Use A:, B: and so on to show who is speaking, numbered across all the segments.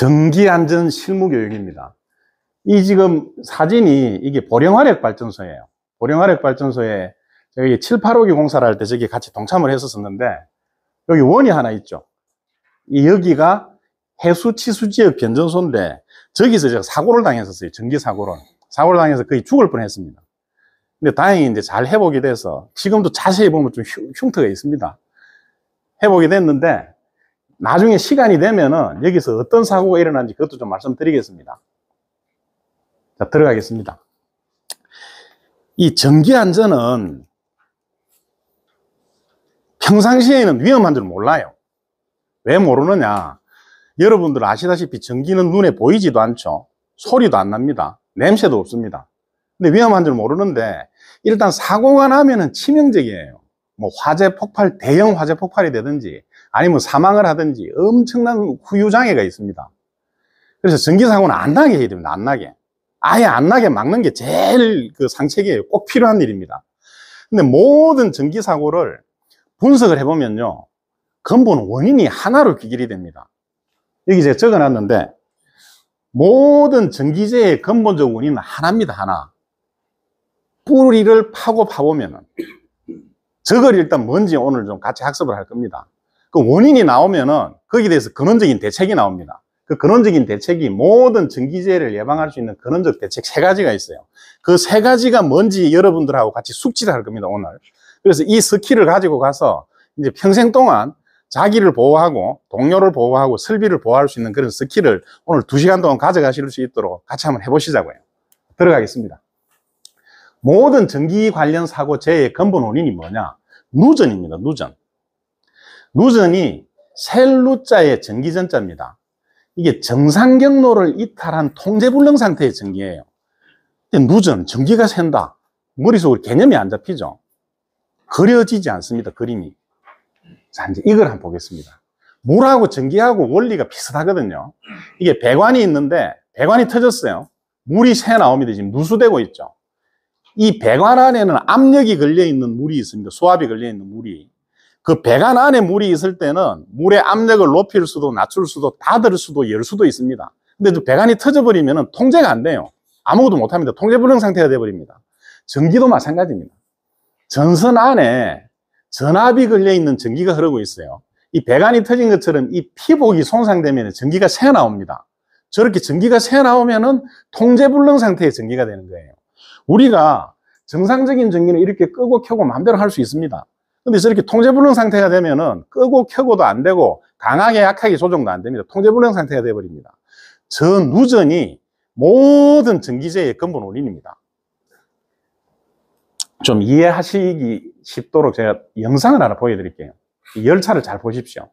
A: 전기안전 실무교육입니다. 이 지금 사진이 이게 보령화력발전소예요. 보령화력발전소에 저희 78호기 공사를 할 때 저기 같이 동참을 했었는데 여기 원이 하나 있죠. 여기가 해수치수지역 변전소인데 저기서 제가 사고를 당했었어요. 전기사고를. 사고를 당해서 거의 죽을 뻔했습니다. 근데 다행히 이제 잘 회복이 돼서 지금도 자세히 보면 좀 흉터가 있습니다. 회복이 됐는데 나중에 시간이 되면은 여기서 어떤 사고가 일어난지 그것도 좀 말씀드리겠습니다. 자, 들어가겠습니다. 이 전기안전은 평상시에는 위험한 줄 몰라요. 왜 모르느냐? 여러분들 아시다시피 전기는 눈에 보이지도 않죠. 소리도 안 납니다. 냄새도 없습니다. 근데 위험한 줄 모르는데 일단 사고가 나면은 치명적이에요. 뭐 화재 폭발, 대형 화재 폭발이 되든지 아니면 사망을 하든지 엄청난 후유장애가 있습니다. 그래서 전기사고는 안 나게 해야 됩니다. 안 나게. 아예 안 나게 막는 게 제일 그 상책이에요. 꼭 필요한 일입니다. 근데 모든 전기사고를 분석을 해보면요. 근본 원인이 하나로 귀결이 됩니다. 여기 제가 적어놨는데 모든 전기재의 근본적 원인은 하나입니다. 하나. 뿌리를 파보면은 저걸 일단 뭔지 오늘 좀 같이 학습을 할 겁니다. 그 원인이 나오면은 거기에 대해서 근원적인 대책이 나옵니다. 그 근원적인 대책이 모든 전기재해를 예방할 수 있는 근원적 대책 3가지가 있어요. 그 3가지가 뭔지 여러분들하고 같이 숙지를 할 겁니다, 오늘. 그래서 이 스킬을 가지고 가서 이제 평생 동안 자기를 보호하고 동료를 보호하고 설비를 보호할 수 있는 그런 스킬을 오늘 2시간 동안 가져가실 수 있도록 같이 한번 해보시자고요. 들어가겠습니다. 모든 전기 관련 사고 재해의 근본 원인이 뭐냐? 누전입니다. 누전. 누전이 셀루자의 전기전자입니다. 이게 정상 경로를 이탈한 통제불능 상태의 전기예요. 누전, 전기가 샌다. 머릿속으로 개념이 안 잡히죠. 그려지지 않습니다. 그림이. 자, 이제 이걸 한번 보겠습니다. 물하고 전기하고 원리가 비슷하거든요. 이게 배관이 있는데 배관이 터졌어요. 물이 새 나옵니다. 지금 누수되고 있죠. 이 배관 안에는 압력이 걸려있는 물이 있습니다. 수압이 걸려있는 물이. 그 배관 안에 물이 있을 때는 물의 압력을 높일 수도 낮출 수도 닫을 수도 열 수도 있습니다. 근데 또 배관이 터져버리면 통제가 안 돼요. 아무것도 못합니다. 통제불능 상태가 돼버립니다. 전기도 마찬가지입니다. 전선 안에 전압이 걸려있는 전기가 흐르고 있어요. 이 배관이 터진 것처럼 이 피복이 손상되면 전기가 새어나옵니다. 저렇게 전기가 새어나오면은 통제불능 상태의 전기가 되는 거예요. 우리가 정상적인 전기는 이렇게 끄고 켜고 마음대로 할 수 있습니다. 근데 저렇게 통제불능 상태가 되면은 끄고 켜고도 안 되고 강하게 약하게 조정도 안 됩니다. 통제불능 상태가 되어버립니다. 저 누전이 모든 전기재해의 근본 원인입니다. 좀 이해하시기 쉽도록 제가 영상을 하나 보여드릴게요. 이 열차를 잘 보십시오.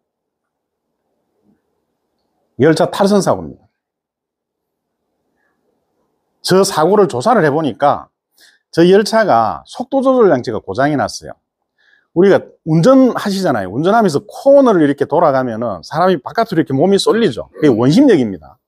A: 열차 탈선 사고입니다. 저 사고를 조사를 해보니까 저 열차가 속도 조절 장치가 고장이 났어요. 우리가 운전하시잖아요. 운전하면서 코너를 이렇게 돌아가면은 사람이 바깥으로 이렇게 몸이 쏠리죠. 그게 원심력입니다.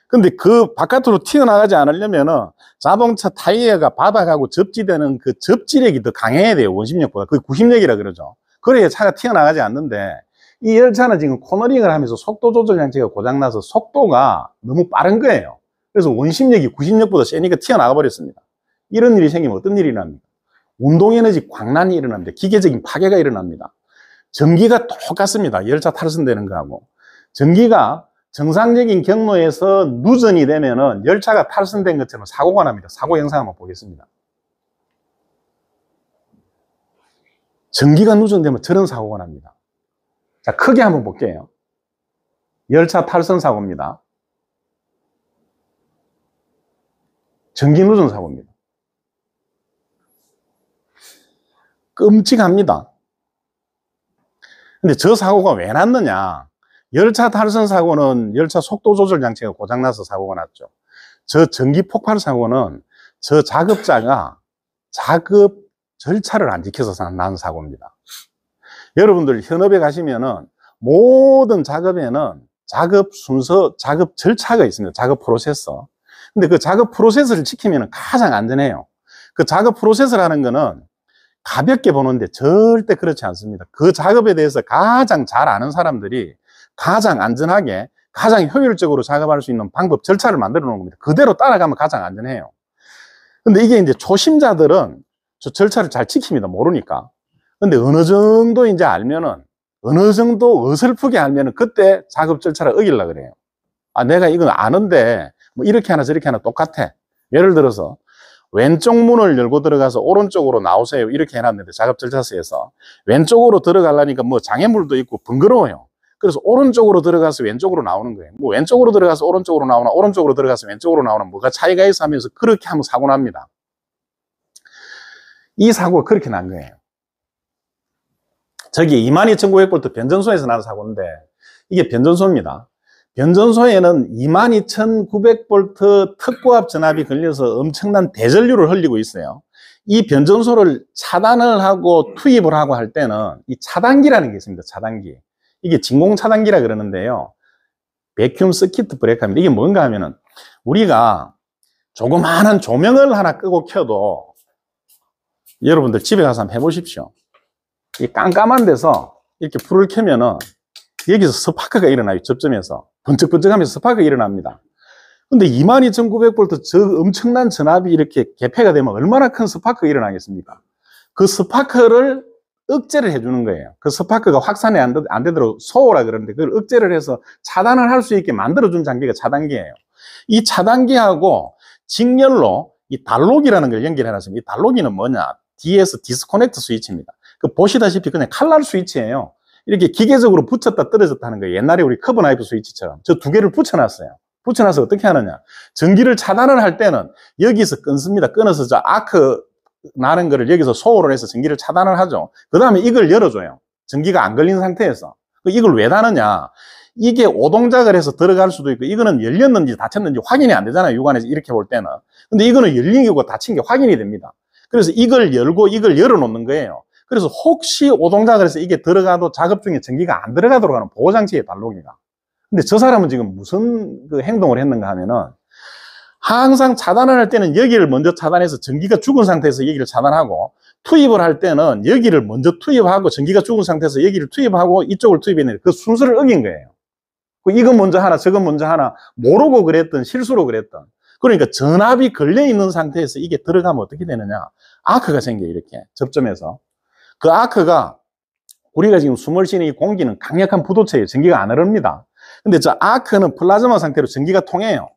A: 근데 그 바깥으로 튀어나가지 않으려면은 자동차 타이어가 바닥하고 접지되는 그 접지력이 더 강해야 돼요. 원심력보다. 그게 구심력이라 그러죠. 그래야 차가 튀어나가지 않는데 이 열차는 지금 코너링을 하면서 속도 조절 장치가 고장나서 속도가 너무 빠른 거예요. 그래서 원심력이 구심력보다 세니까 튀어나가 버렸습니다. 이런 일이 생기면 어떤 일이 일어납니까? 운동에너지 광란이 일어납니다. 기계적인 파괴가 일어납니다. 전기가 똑같습니다. 열차 탈선되는 거하고. 전기가 정상적인 경로에서 누전이 되면은 열차가 탈선된 것처럼 사고가 납니다. 사고 영상 한번 보겠습니다. 전기가 누전되면 저런 사고가 납니다. 자, 크게 한번 볼게요. 열차 탈선 사고입니다. 전기 누전 사고입니다. 끔찍합니다. 근데 저 사고가 왜 났느냐? 열차 탈선 사고는 열차 속도 조절 장치가 고장나서 사고가 났죠. 저 전기 폭발 사고는 저 작업자가 작업 절차를 안 지켜서 난 사고입니다. 여러분들 현업에 가시면은 모든 작업에는 작업 순서, 작업 절차가 있습니다. 작업 프로세서. 근데 그 작업 프로세스를 지키면 가장 안전해요. 그 작업 프로세스라는 거는 가볍게 보는데 절대 그렇지 않습니다. 그 작업에 대해서 가장 잘 아는 사람들이 가장 안전하게 가장 효율적으로 작업할 수 있는 방법, 절차를 만들어 놓은 겁니다. 그대로 따라가면 가장 안전해요. 근데 이게 이제 초심자들은 저 절차를 잘 지킵니다. 모르니까. 근데 어느 정도 이제 알면은, 어느 정도 어설프게 알면은 그때 작업 절차를 어기려고 그래요. 아, 내가 이건 아는데, 뭐 이렇게 하나 저렇게 하나 똑같아. 예를 들어서, 왼쪽 문을 열고 들어가서 오른쪽으로 나오세요. 이렇게 해놨는데, 작업 절차서에서. 왼쪽으로 들어가려니까 뭐 장애물도 있고 번거로워요. 그래서 오른쪽으로 들어가서 왼쪽으로 나오는 거예요. 뭐 왼쪽으로 들어가서 오른쪽으로 나오나, 오른쪽으로 들어가서 왼쪽으로 나오나, 뭐가 차이가 있어 하면서 그렇게 하면 사고 납니다. 이 사고가 그렇게 난 거예요. 저기 22,900V 변전소에서 난 사고인데, 이게 변전소입니다. 변전소에는 22,900V 특고압 전압이 걸려서 엄청난 대전류를 흘리고 있어요. 이 변전소를 차단을 하고 투입을 하고 할 때는 이 차단기라는 게 있습니다. 차단기. 이게 진공 차단기라 그러는데요. 베큐um 서킷 브레이커입니다. 이게 뭔가 하면은 우리가 조그마한 조명을 하나 끄고 켜도 여러분들 집에 가서 한번 해보십시오. 이 깜깜한 데서 이렇게 불을 켜면은 여기서 스파크가 일어나요. 접점에서 번쩍번쩍하면서 스파크가 일어납니다. 근데 22,900V 저 엄청난 전압이 이렇게 개폐가 되면 얼마나 큰 스파크가 일어나겠습니까? 그 스파크를 억제를 해주는 거예요. 그 스파크가 확산이 안 되도록 소호라 그러는데 그걸 억제를 해서 차단을 할 수 있게 만들어준 장비가 차단기예요. 이 차단기하고 직렬로 이 단록이라는 걸 연결해놨습니다. 이 단록이는 뭐냐? DS 디스커넥트 스위치입니다. 그 보시다시피 그냥 칼날 스위치예요. 이렇게 기계적으로 붙였다 떨어졌다 하는 거예요. 옛날에 우리 커버 나이프 스위치처럼 저 두 개를 붙여놨어요. 붙여놔서 어떻게 하느냐? 전기를 차단을 할 때는 여기서 끊습니다. 끊어서 저 아크 나는 거를 여기서 소홀을 해서 전기를 차단을 하죠. 그 다음에 이걸 열어줘요. 전기가 안 걸린 상태에서. 이걸 왜 닫느냐? 이게 오동작을 해서 들어갈 수도 있고, 이거는 열렸는지 닫혔는지 확인이 안 되잖아요. 육안에서 이렇게 볼 때는. 근데 이거는 열린 거고 닫힌 게 확인이 됩니다. 그래서 이걸 열고 이걸 열어놓는 거예요. 그래서 혹시 오동작을 해서 이게 들어가도 작업 중에 전기가 안 들어가도록 하는 보호장치의 단록이가. 근데 저 사람은 지금 무슨 그 행동을 했는가 하면은 항상 차단을 할 때는 여기를 먼저 차단해서 전기가 죽은 상태에서 여기를 차단하고 투입을 할 때는 여기를 먼저 투입하고 전기가 죽은 상태에서 여기를 투입하고 이쪽을 투입했는데 그 순서를 어긴 거예요. 이건 먼저 하나 저건 먼저 하나 모르고 그랬던 실수로 그랬던 그러니까 전압이 걸려있는 상태에서 이게 들어가면 어떻게 되느냐 아크가 생겨요. 이렇게 접점에서 그 아크가 우리가 지금 숨을 쉬는 이 공기는 강력한 부도체예요. 전기가 안 흐릅니다. 근데 저 아크는 플라즈마 상태로 전기가 통해요.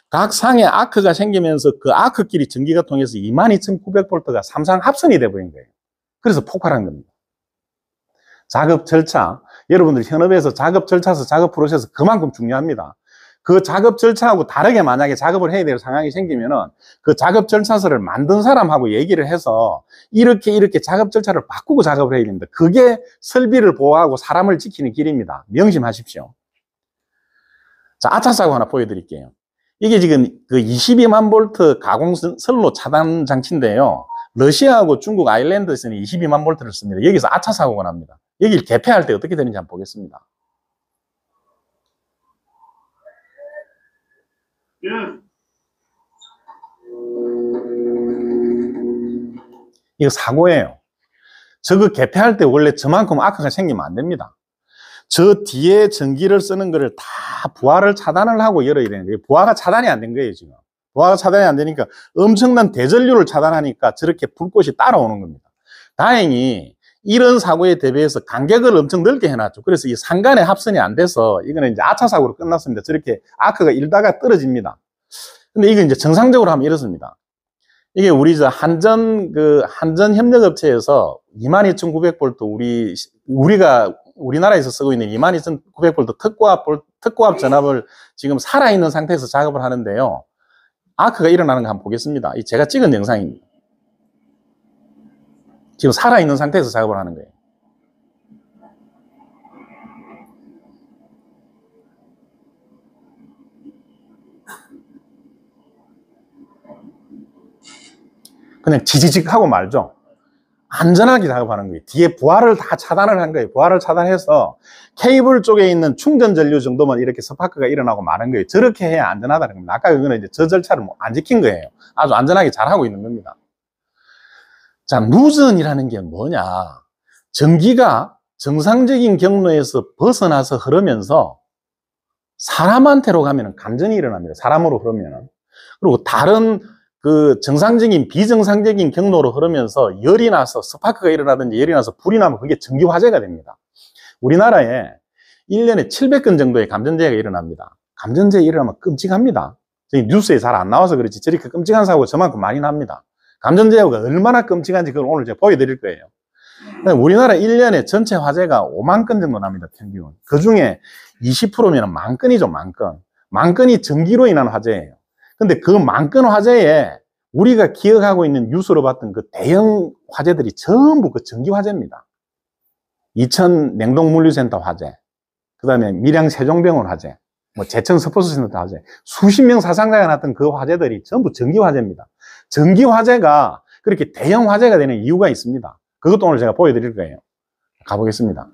A: 각 상에 아크가 생기면서 그 아크끼리 전기가 통해서 22,900V가 삼상 합선이 돼버린 거예요. 그래서 폭발한 겁니다. 작업 절차, 여러분들 현업에서 작업 절차서 작업 프로세스 그만큼 중요합니다. 그 작업 절차하고 다르게 만약에 작업을 해야 될 상황이 생기면은 그 작업 절차서를 만든 사람하고 얘기를 해서 이렇게 작업 절차를 바꾸고 작업을 해야 됩니다. 그게 설비를 보호하고 사람을 지키는 길입니다. 명심하십시오. 자, 아차사고 하나 보여드릴게요. 이게 지금 그 22만 볼트 가공선로 차단 장치인데요. 러시아하고 중국 아일랜드에서는 22만 볼트를 씁니다. 여기서 아차사고가 납니다. 여기를 개폐할 때 어떻게 되는지 한번 보겠습니다. 이거 사고예요. 저거 개폐할 때 원래 저만큼 아크가 생기면 안 됩니다. 저 뒤에 전기를 쓰는 거를 다 부하를 차단을 하고 열어야 되는 거예요. 부하가 차단이 안 된 거예요, 지금. 부하가 차단이 안 되니까 엄청난 대전류를 차단하니까 저렇게 불꽃이 따라오는 겁니다. 다행히 이런 사고에 대비해서 간격을 엄청 넓게 해놨죠. 그래서 이 상간의 합선이 안 돼서 이거는 이제 아차 사고로 끝났습니다. 저렇게 아크가 일다가 떨어집니다. 근데 이거 이제 정상적으로 하면 이렇습니다. 이게 우리 저 한전 협력업체에서 22,900V 우리가 우리나라에서 쓰고 있는 22,900V 특고압 전압을 지금 살아있는 상태에서 작업을 하는데요. 아크가 일어나는 거 한번 보겠습니다. 이 제가 찍은 영상입니다. 지금 살아있는 상태에서 작업을 하는 거예요. 그냥 지지직 하고 말죠. 안전하게 작업하는 거예요. 뒤에 부하를 다 차단을 한 거예요. 부하를 차단해서 케이블 쪽에 있는 충전 전류 정도만 이렇게 스파크가 일어나고 마는 거예요. 저렇게 해야 안전하다는 겁니다. 아까 그거는 이제 저 절차를 안 지킨 거예요. 아주 안전하게 잘하고 있는 겁니다. 자, 누전이라는 게 뭐냐? 전기가 정상적인 경로에서 벗어나서 흐르면서 사람한테로 가면은 감전이 일어납니다. 사람으로 흐르면은. 그리고 다른 그 정상적인 비정상적인 경로로 흐르면서 열이 나서 스파크가 일어나든지 열이 나서 불이 나면 그게 전기 화재가 됩니다. 우리나라에 1년에 700건 정도의 감전재해가 일어납니다. 감전재해 일어나면 끔찍합니다. 저희 뉴스에 잘 안 나와서 그렇지 저렇게 끔찍한 사고가 저만큼 많이 납니다. 감전재해가 얼마나 끔찍한지 그걸 오늘 제가 보여드릴 거예요. 우리나라 1년에 전체 화재가 5만 건 정도 납니다. 평균. 그 중에 20%면 만 건이죠. 만 건. 만 건이 전기로 인한 화재예요. 근데 그 만 건 화재에 우리가 기억하고 있는 뉴스로 봤던 그 대형 화재들이 전부 그 전기 화재입니다. 이천 냉동물류센터 화재, 그 다음에 밀양 세종병원 화재, 뭐 제천 스포츠센터 화재, 수십 명 사상자가 났던 그 화재들이 전부 전기 화재입니다. 전기 화재가 그렇게 대형 화재가 되는 이유가 있습니다. 그것도 오늘 제가 보여드릴 거예요. 가보겠습니다.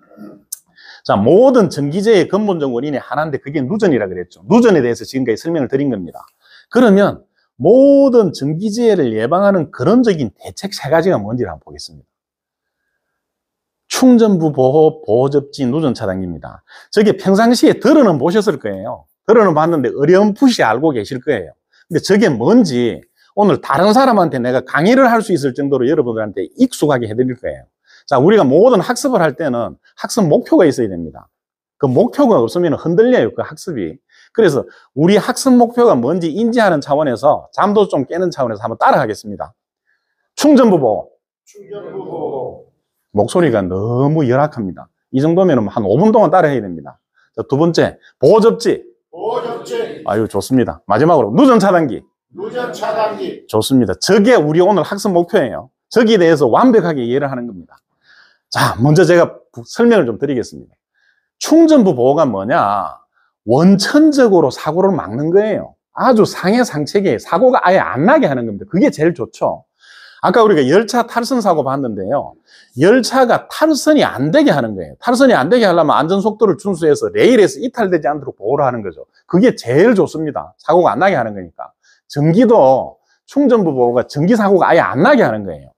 A: 자, 모든 전기재해의 근본적 원인이 하나인데 그게 누전이라 그랬죠. 누전에 대해서 지금까지 설명을 드린 겁니다. 그러면 모든 전기재해를 예방하는 근원적인 대책 세 가지가 뭔지를 한번 보겠습니다. 충전부 보호, 보호접지, 누전 차단기입니다. 저게 평상시에 들어는 보셨을 거예요. 들어는 봤는데 어렴풋이 알고 계실 거예요. 근데 저게 뭔지 오늘 다른 사람한테 내가 강의를 할 수 있을 정도로 여러분들한테 익숙하게 해드릴 거예요. 자, 우리가 모든 학습을 할 때는 학습 목표가 있어야 됩니다. 그 목표가 없으면 흔들려요, 그 학습이. 그래서 우리 학습 목표가 뭔지 인지하는 차원에서 잠도 좀 깨는 차원에서 한번 따라가겠습니다. 충전부 보호.
B: 충전부 보호.
A: 목소리가 너무 열악합니다. 이 정도면 한 5분 동안 따라해야 됩니다. 자, 두 번째, 보호접지.
B: 보호접지.
A: 아유, 좋습니다. 마지막으로 누전 차단기.
B: 누전 차단기.
A: 좋습니다. 저게 우리 오늘 학습 목표예요. 저기에 대해서 완벽하게 이해를 하는 겁니다. 자, 먼저 제가 설명을 좀 드리겠습니다. 충전부 보호가 뭐냐? 원천적으로 사고를 막는 거예요. 아주 상해 상책에 사고가 아예 안 나게 하는 겁니다. 그게 제일 좋죠. 아까 우리가 열차 탈선 사고 봤는데요. 열차가 탈선이 안 되게 하는 거예요. 탈선이 안 되게 하려면 안전속도를 준수해서 레일에서 이탈되지 않도록 보호를 하는 거죠. 그게 제일 좋습니다. 사고가 안 나게 하는 거니까. 전기도 충전부 보호가 전기 사고가 아예 안 나게 하는 거예요.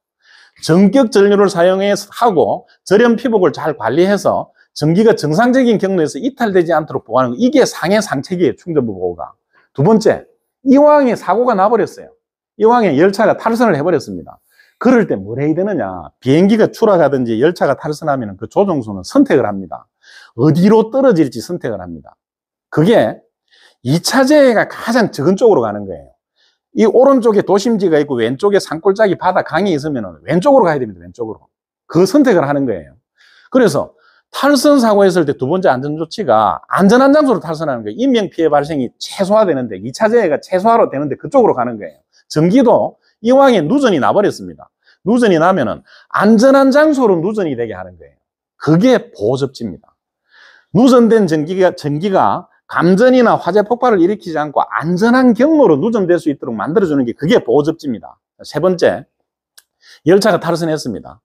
A: 전격 전류를 사용해서 하고 절연 피복을 잘 관리해서 전기가 정상적인 경로에서 이탈되지 않도록 보호하는 거. 이게 상해 상책이에요. 충전부 보호가. 두 번째, 이왕에 사고가 나버렸어요. 이왕에 열차가 탈선을 해버렸습니다. 그럴 때 뭘 해야 되느냐? 비행기가 추락하든지 열차가 탈선하면 그 조종수는 선택을 합니다. 어디로 떨어질지 선택을 합니다. 그게 2차 재해가 가장 적은 쪽으로 가는 거예요. 이 오른쪽에 도심지가 있고 왼쪽에 산골짜기 바다 강이 있으면 왼쪽으로 가야 됩니다. 왼쪽으로. 그 선택을 하는 거예요. 그래서 탈선 사고 했을 때 두 번째 안전조치가 안전한 장소로 탈선하는 거예요. 인명피해 발생이 최소화되는데 2차 재해가 최소화로 되는데 그쪽으로 가는 거예요. 전기도 이왕에 누전이 나버렸습니다. 누전이 나면은 안전한 장소로 누전이 되게 하는 거예요. 그게 보호접지입니다. 누전된 전기가 감전이나 화재 폭발을 일으키지 않고 안전한 경로로 누전될 수 있도록 만들어주는 게 그게 보호접지입니다. 세 번째, 열차가 탈선했습니다.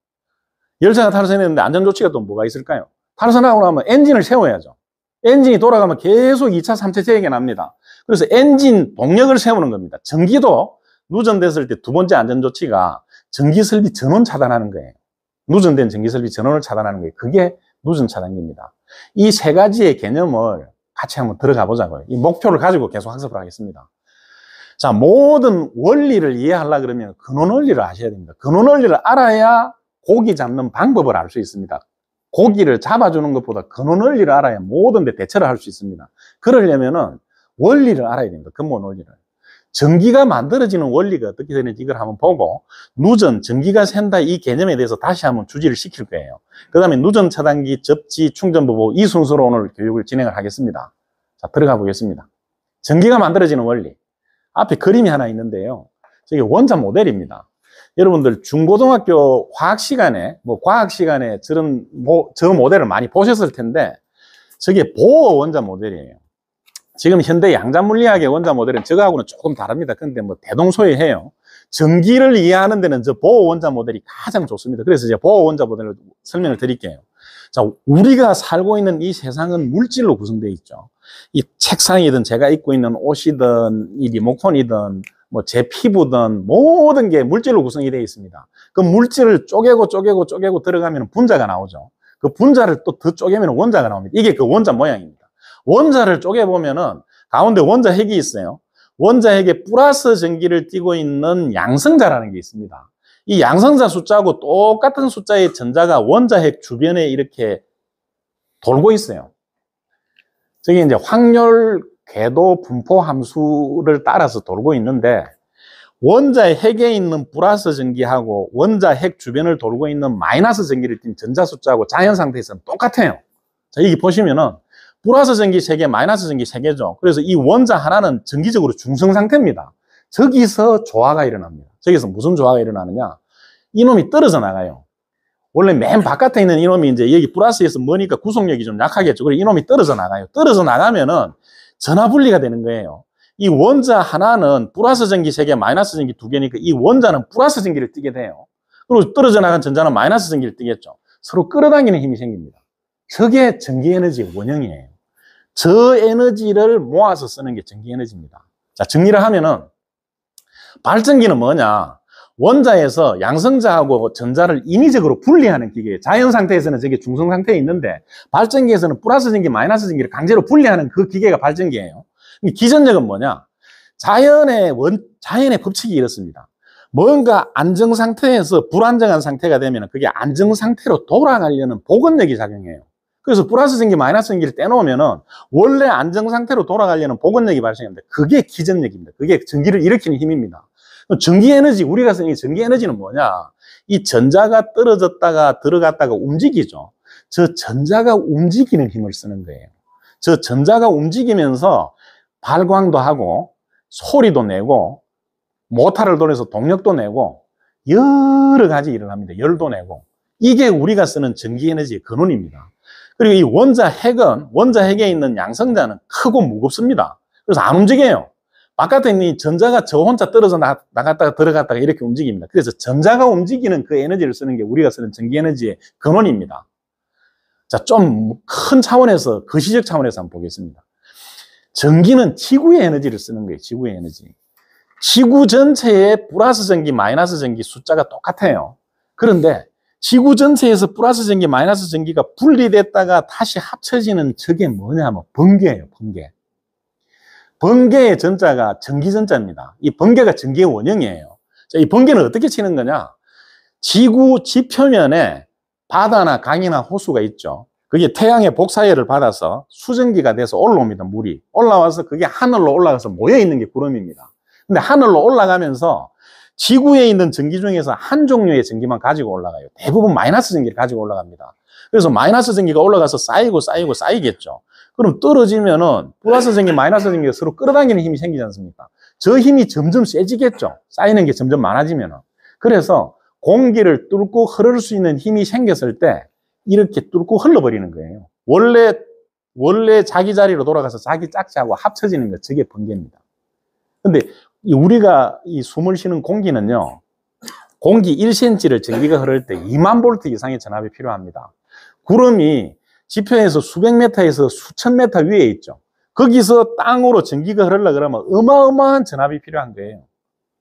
A: 열차가 탈선했는데 안전조치가 또 뭐가 있을까요? 탈선하고 나면 엔진을 세워야죠. 엔진이 돌아가면 계속 2차, 3차 재해가 납니다. 그래서 엔진 동력을 세우는 겁니다. 전기도 누전됐을 때 두 번째 안전조치가 전기설비 전원 차단하는 거예요. 누전된 전기설비 전원을 차단하는 거예요. 그게 누전 차단기입니다. 이 세 가지의 개념을 같이 한번 들어가 보자고요. 이 목표를 가지고 계속 학습을 하겠습니다. 자, 모든 원리를 이해하려고 그러면 근원 원리를 아셔야 됩니다. 근원 원리를 알아야 고기 잡는 방법을 알 수 있습니다. 고기를 잡아주는 것보다 근원 원리를 알아야 모든 데 대처를 할 수 있습니다. 그러려면은 원리를 알아야 됩니다. 근본 원리를. 전기가 만들어지는 원리가 어떻게 되는지 이걸 한번 보고 누전, 전기가 샌다 이 개념에 대해서 다시 한번 주지를 시킬 거예요. 그 다음에 누전 차단기, 접지, 충전부 보호 이 순서로 오늘 교육을 진행을 하겠습니다. 자, 들어가 보겠습니다. 전기가 만들어지는 원리. 앞에 그림이 하나 있는데요. 저게 원자 모델입니다. 여러분들 중고등학교 과학 시간에 저 모델을 많이 보셨을 텐데 저게 보호 원자 모델이에요. 지금 현대 양자물리학의 원자 모델은 저거하고는 조금 다릅니다. 근데 뭐 대동소이해요. 전기를 이해하는 데는 저 보호 원자 모델이 가장 좋습니다. 그래서 제가 보호 원자 모델을 설명을 드릴게요. 자, 우리가 살고 있는 이 세상은 물질로 구성되어 있죠. 이 책상이든 제가 입고 있는 옷이든 이 리모컨이든 뭐 제 피부든 모든 게 물질로 구성이 되어 있습니다. 그 물질을 쪼개고 들어가면 분자가 나오죠. 그 분자를 또 더 쪼개면 원자가 나옵니다. 이게 그 원자 모양입니다. 원자를 쪼개보면은 가운데 원자핵이 있어요. 원자핵에 플러스 전기를 띠고 있는 양성자라는 게 있습니다. 이 양성자 숫자하고 똑같은 숫자의 전자가 원자핵 주변에 이렇게 돌고 있어요. 저게 이제 확률 궤도 분포 함수를 따라서 돌고 있는데, 원자핵에 있는 플러스 전기하고 원자핵 주변을 돌고 있는 마이너스 전기를 띤 전자 숫자하고 자연 상태에서는 똑같아요. 자, 여기 보시면은 플러스 전기 3개, 마이너스 전기 3개죠. 그래서 이 원자 하나는 전기적으로 중성 상태입니다. 저기서 조화가 일어납니다. 저기서 무슨 조화가 일어나느냐? 이놈이 떨어져 나가요. 원래 맨 바깥에 있는 이놈이 이제 여기 플러스에서 머니까 구속력이 좀 약하겠죠. 그래서 이놈이 떨어져 나가요. 떨어져 나가면은 전화 분리가 되는 거예요. 이 원자 하나는 플러스 전기 3개, 마이너스 전기 2개니까 이 원자는 플러스 전기를 띠게 돼요. 그리고 떨어져 나간 전자는 마이너스 전기를 띠겠죠. 서로 끌어당기는 힘이 생깁니다. 저게 전기에너지의 원형이에요. 저 에너지를 모아서 쓰는 게 전기에너지입니다. 자, 정리를 하면은 발전기는 뭐냐? 원자에서 양성자하고 전자를 인위적으로 분리하는 기계예요. 자연 상태에서는 저게 중성 상태에 있는데 발전기에서는 플러스 전기, 마이너스 전기를 강제로 분리하는 그 기계가 발전기예요. 기전력은 뭐냐? 자연의 법칙이 이렇습니다. 뭔가 안정 상태에서 불안정한 상태가 되면 그게 안정 상태로 돌아가려는 복원력이 작용해요. 그래서 플러스 전기, 마이너스 전기를 떼놓으면은 원래 안정 상태로 돌아가려는 복원력이 발생합니다. 그게 기전력입니다. 그게 전기를 일으키는 힘입니다. 전기 에너지, 우리가 쓰는 이 전기 에너지는 뭐냐? 이 전자가 떨어졌다가 들어갔다가 움직이죠. 저 전자가 움직이는 힘을 쓰는 거예요. 저 전자가 움직이면서 발광도 하고 소리도 내고 모터를 돌려서 동력도 내고 여러 가지 일을 합니다. 열도 내고. 이게 우리가 쓰는 전기 에너지의 근원입니다. 그리고 이 원자핵은, 원자핵에 있는 양성자는 크고 무겁습니다. 그래서 안 움직여요. 바깥에 있는 이 전자가 저 혼자 떨어져 나갔다가 들어갔다가 이렇게 움직입니다. 그래서 전자가 움직이는 그 에너지를 쓰는 게 우리가 쓰는 전기 에너지의 근원입니다. 자, 좀 큰 차원에서, 거시적 차원에서 한번 보겠습니다. 전기는 지구의 에너지를 쓰는 거예요. 지구의 에너지. 지구 전체의 플러스 전기, 마이너스 전기 숫자가 똑같아요. 그런데 지구 전체에서 플러스 전기, 마이너스 전기가 분리됐다가 다시 합쳐지는 저게 뭐냐면 번개예요. 번개. 번개의 전자가 전기전자입니다. 이 번개가 전기의 원형이에요. 자, 이 번개는 어떻게 치는 거냐? 지구 지표면에 바다나 강이나 호수가 있죠. 그게 태양의 복사열을 받아서 수증기가 돼서 올라옵니다. 물이. 올라와서 그게 하늘로 올라가서 모여있는 게 구름입니다. 근데 하늘로 올라가면서 지구에 있는 전기 중에서 한 종류의 전기만 가지고 올라가요. 대부분 마이너스 전기를 가지고 올라갑니다. 그래서 마이너스 전기가 올라가서 쌓이겠죠. 그럼 떨어지면은 플러스 전기, 마이너스 전기가 서로 끌어당기는 힘이 생기지 않습니까? 저 힘이 점점 세지겠죠. 쌓이는 게 점점 많아지면은. 그래서 공기를 뚫고 흐를 수 있는 힘이 생겼을 때 이렇게 뚫고 흘러버리는 거예요. 원래 자기 자리로 돌아가서 자기 짝지하고 합쳐지는 것, 저게 번개입니다. 근데 우리가 이 숨을 쉬는 공기는요, 공기 1cm를 전기가 흐를 때 2만 볼트 이상의 전압이 필요합니다. 구름이 지표에서 수백 미터에서 수천 미터 위에 있죠. 거기서 땅으로 전기가 흐르려고 그러면 어마어마한 전압이 필요한 거예요.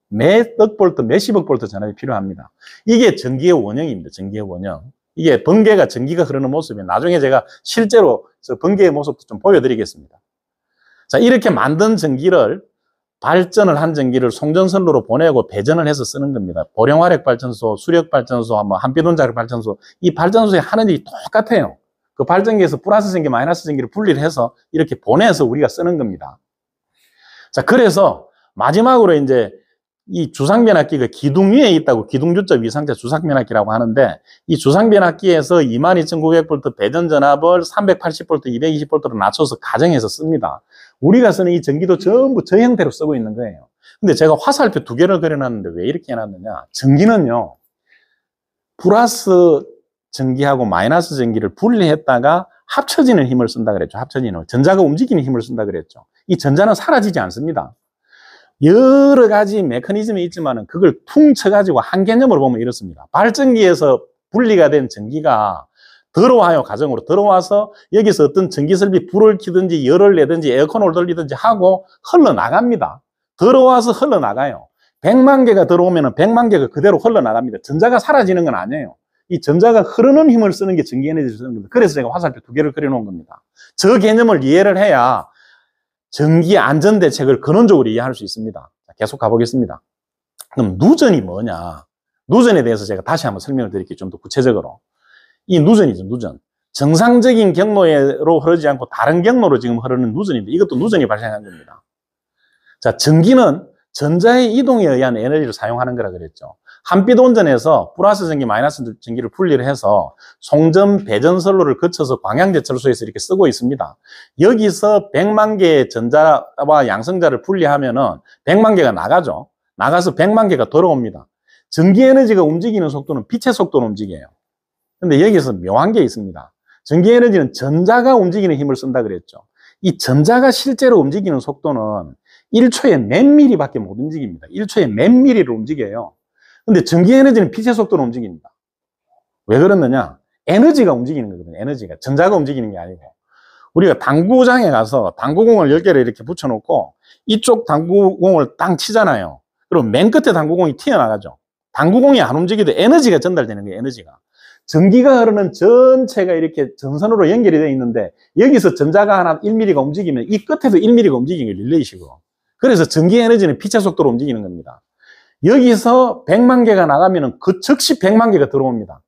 A: 몇억 볼트, 몇십억 볼트 전압이 필요합니다. 이게 전기의 원형입니다. 전기의 원형. 이게 번개가 전기가 흐르는 모습이에요. 나중에 제가 실제로 저 번개의 모습도 좀 보여드리겠습니다. 자, 이렇게 만든 전기를, 발전을 한 전기를 송전선로로 보내고 배전을 해서 쓰는 겁니다. 보령화력발전소, 수력발전소, 한빛원자력발전소, 이 발전소에 하는 일이 똑같아요. 그 발전기에서 플러스 전기, 마이너스 전기를 분리를 해서 이렇게 보내서 우리가 쓰는 겁니다. 자, 그래서 마지막으로 이제 이 주상변압기가 기둥 위에 있다고, 기둥주자 위상자 주상변압기라고 하는데, 이 주상변압기에서 22,900V 배전 전압을 380V, 220V로 낮춰서 가정해서 씁니다. 우리가 쓰는 이 전기도 전부 저 형태로 쓰고 있는 거예요. 근데 제가 화살표 2개를 그려놨는데 왜 이렇게 해놨느냐? 전기는요, 플러스 전기하고 마이너스 전기를 분리했다가 합쳐지는 힘을 쓴다 그랬죠. 합쳐지는 힘. 전자가 움직이는 힘을 쓴다 그랬죠. 이 전자는 사라지지 않습니다. 여러 가지 메커니즘이 있지만은 그걸 퉁 쳐가지고 한 개념으로 보면 이렇습니다. 발전기에서 분리가 된 전기가 들어와요. 가정으로 들어와서 여기서 어떤 전기설비 불을 켜든지 열을 내든지 에어컨을 돌리든지 하고 흘러나갑니다. 들어와서 흘러나가요. 100만 개가 들어오면 100만 개가 그대로 흘러나갑니다. 전자가 사라지는 건 아니에요. 이 전자가 흐르는 힘을 쓰는 게 전기에너지를 쓰는 겁니다. 그래서 제가 화살표 2개를 그려놓은 겁니다. 저 개념을 이해를 해야 전기 안전 대책을 근원적으로 이해할 수 있습니다. 계속 가보겠습니다. 그럼 누전이 뭐냐? 누전에 대해서 제가 다시 한번 설명을 드릴게요. 좀 더 구체적으로. 이 누전이죠, 누전. 정상적인 경로로 흐르지 않고 다른 경로로 지금 흐르는 누전인데 이것도 누전이 발생한 겁니다. 자, 전기는 전자의 이동에 의한 에너지를 사용하는 거라 그랬죠. 한빛 원전에서 플러스 전기, 마이너스 전기를 분리를 해서 송전 배전선로를 거쳐서 광양제철소에서 이렇게 쓰고 있습니다. 여기서 100만 개의 전자와 양성자를 분리하면은 100만 개가 나가죠. 나가서 100만 개가 들어옵니다. 전기 에너지가 움직이는 속도는 빛의 속도로 움직여요. 근데 여기서 묘한 게 있습니다. 전기 에너지는 전자가 움직이는 힘을 쓴다 그랬죠. 이 전자가 실제로 움직이는 속도는 1초에 몇 미리밖에 못 움직입니다. 1초에 몇 미리를 움직여요. 근데 전기 에너지는 빛의 속도로 움직입니다. 왜 그러느냐? 에너지가 움직이는 거거든요. 에너지가. 전자가 움직이는 게 아니고. 우리가 당구장에 가서 당구공을 10개를 이렇게 붙여놓고 이쪽 당구공을 땅 치잖아요. 그럼 맨 끝에 당구공이 튀어나가죠. 당구공이 안 움직여도 에너지가 전달되는 거예요. 에너지가. 전기가 흐르는 전체가 이렇게 전선으로 연결이 되어 있는데 여기서 전자가 하나 1mm가 움직이면 이 끝에도 1mm가 움직이는 게 릴레이식으로. 그래서 전기 에너지는 빛의 속도로 움직이는 겁니다. 여기서 100만 개가 나가면 그 즉시 100만 개가 들어옵니다.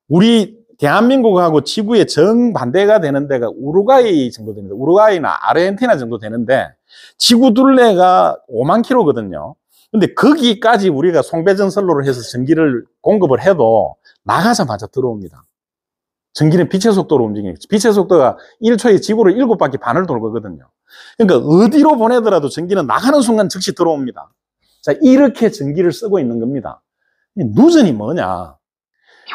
A: 우리 대한민국하고 지구의 정반대가 되는 데가 우루과이 정도 됩니다. 우루과이나 아르헨티나 정도 되는데 지구 둘레가 5만 킬로거든요. 근데 거기까지 우리가 송배전선로를 해서 전기를 공급을 해도 나가자마자 들어옵니다. 전기는 빛의 속도로 움직이니까. 빛의 속도가 1초에 지구를 7바퀴 반을 돌거든요. 그러니까 어디로 보내더라도 전기는 나가는 순간 즉시 들어옵니다. 자, 이렇게 전기를 쓰고 있는 겁니다. 누전이 뭐냐?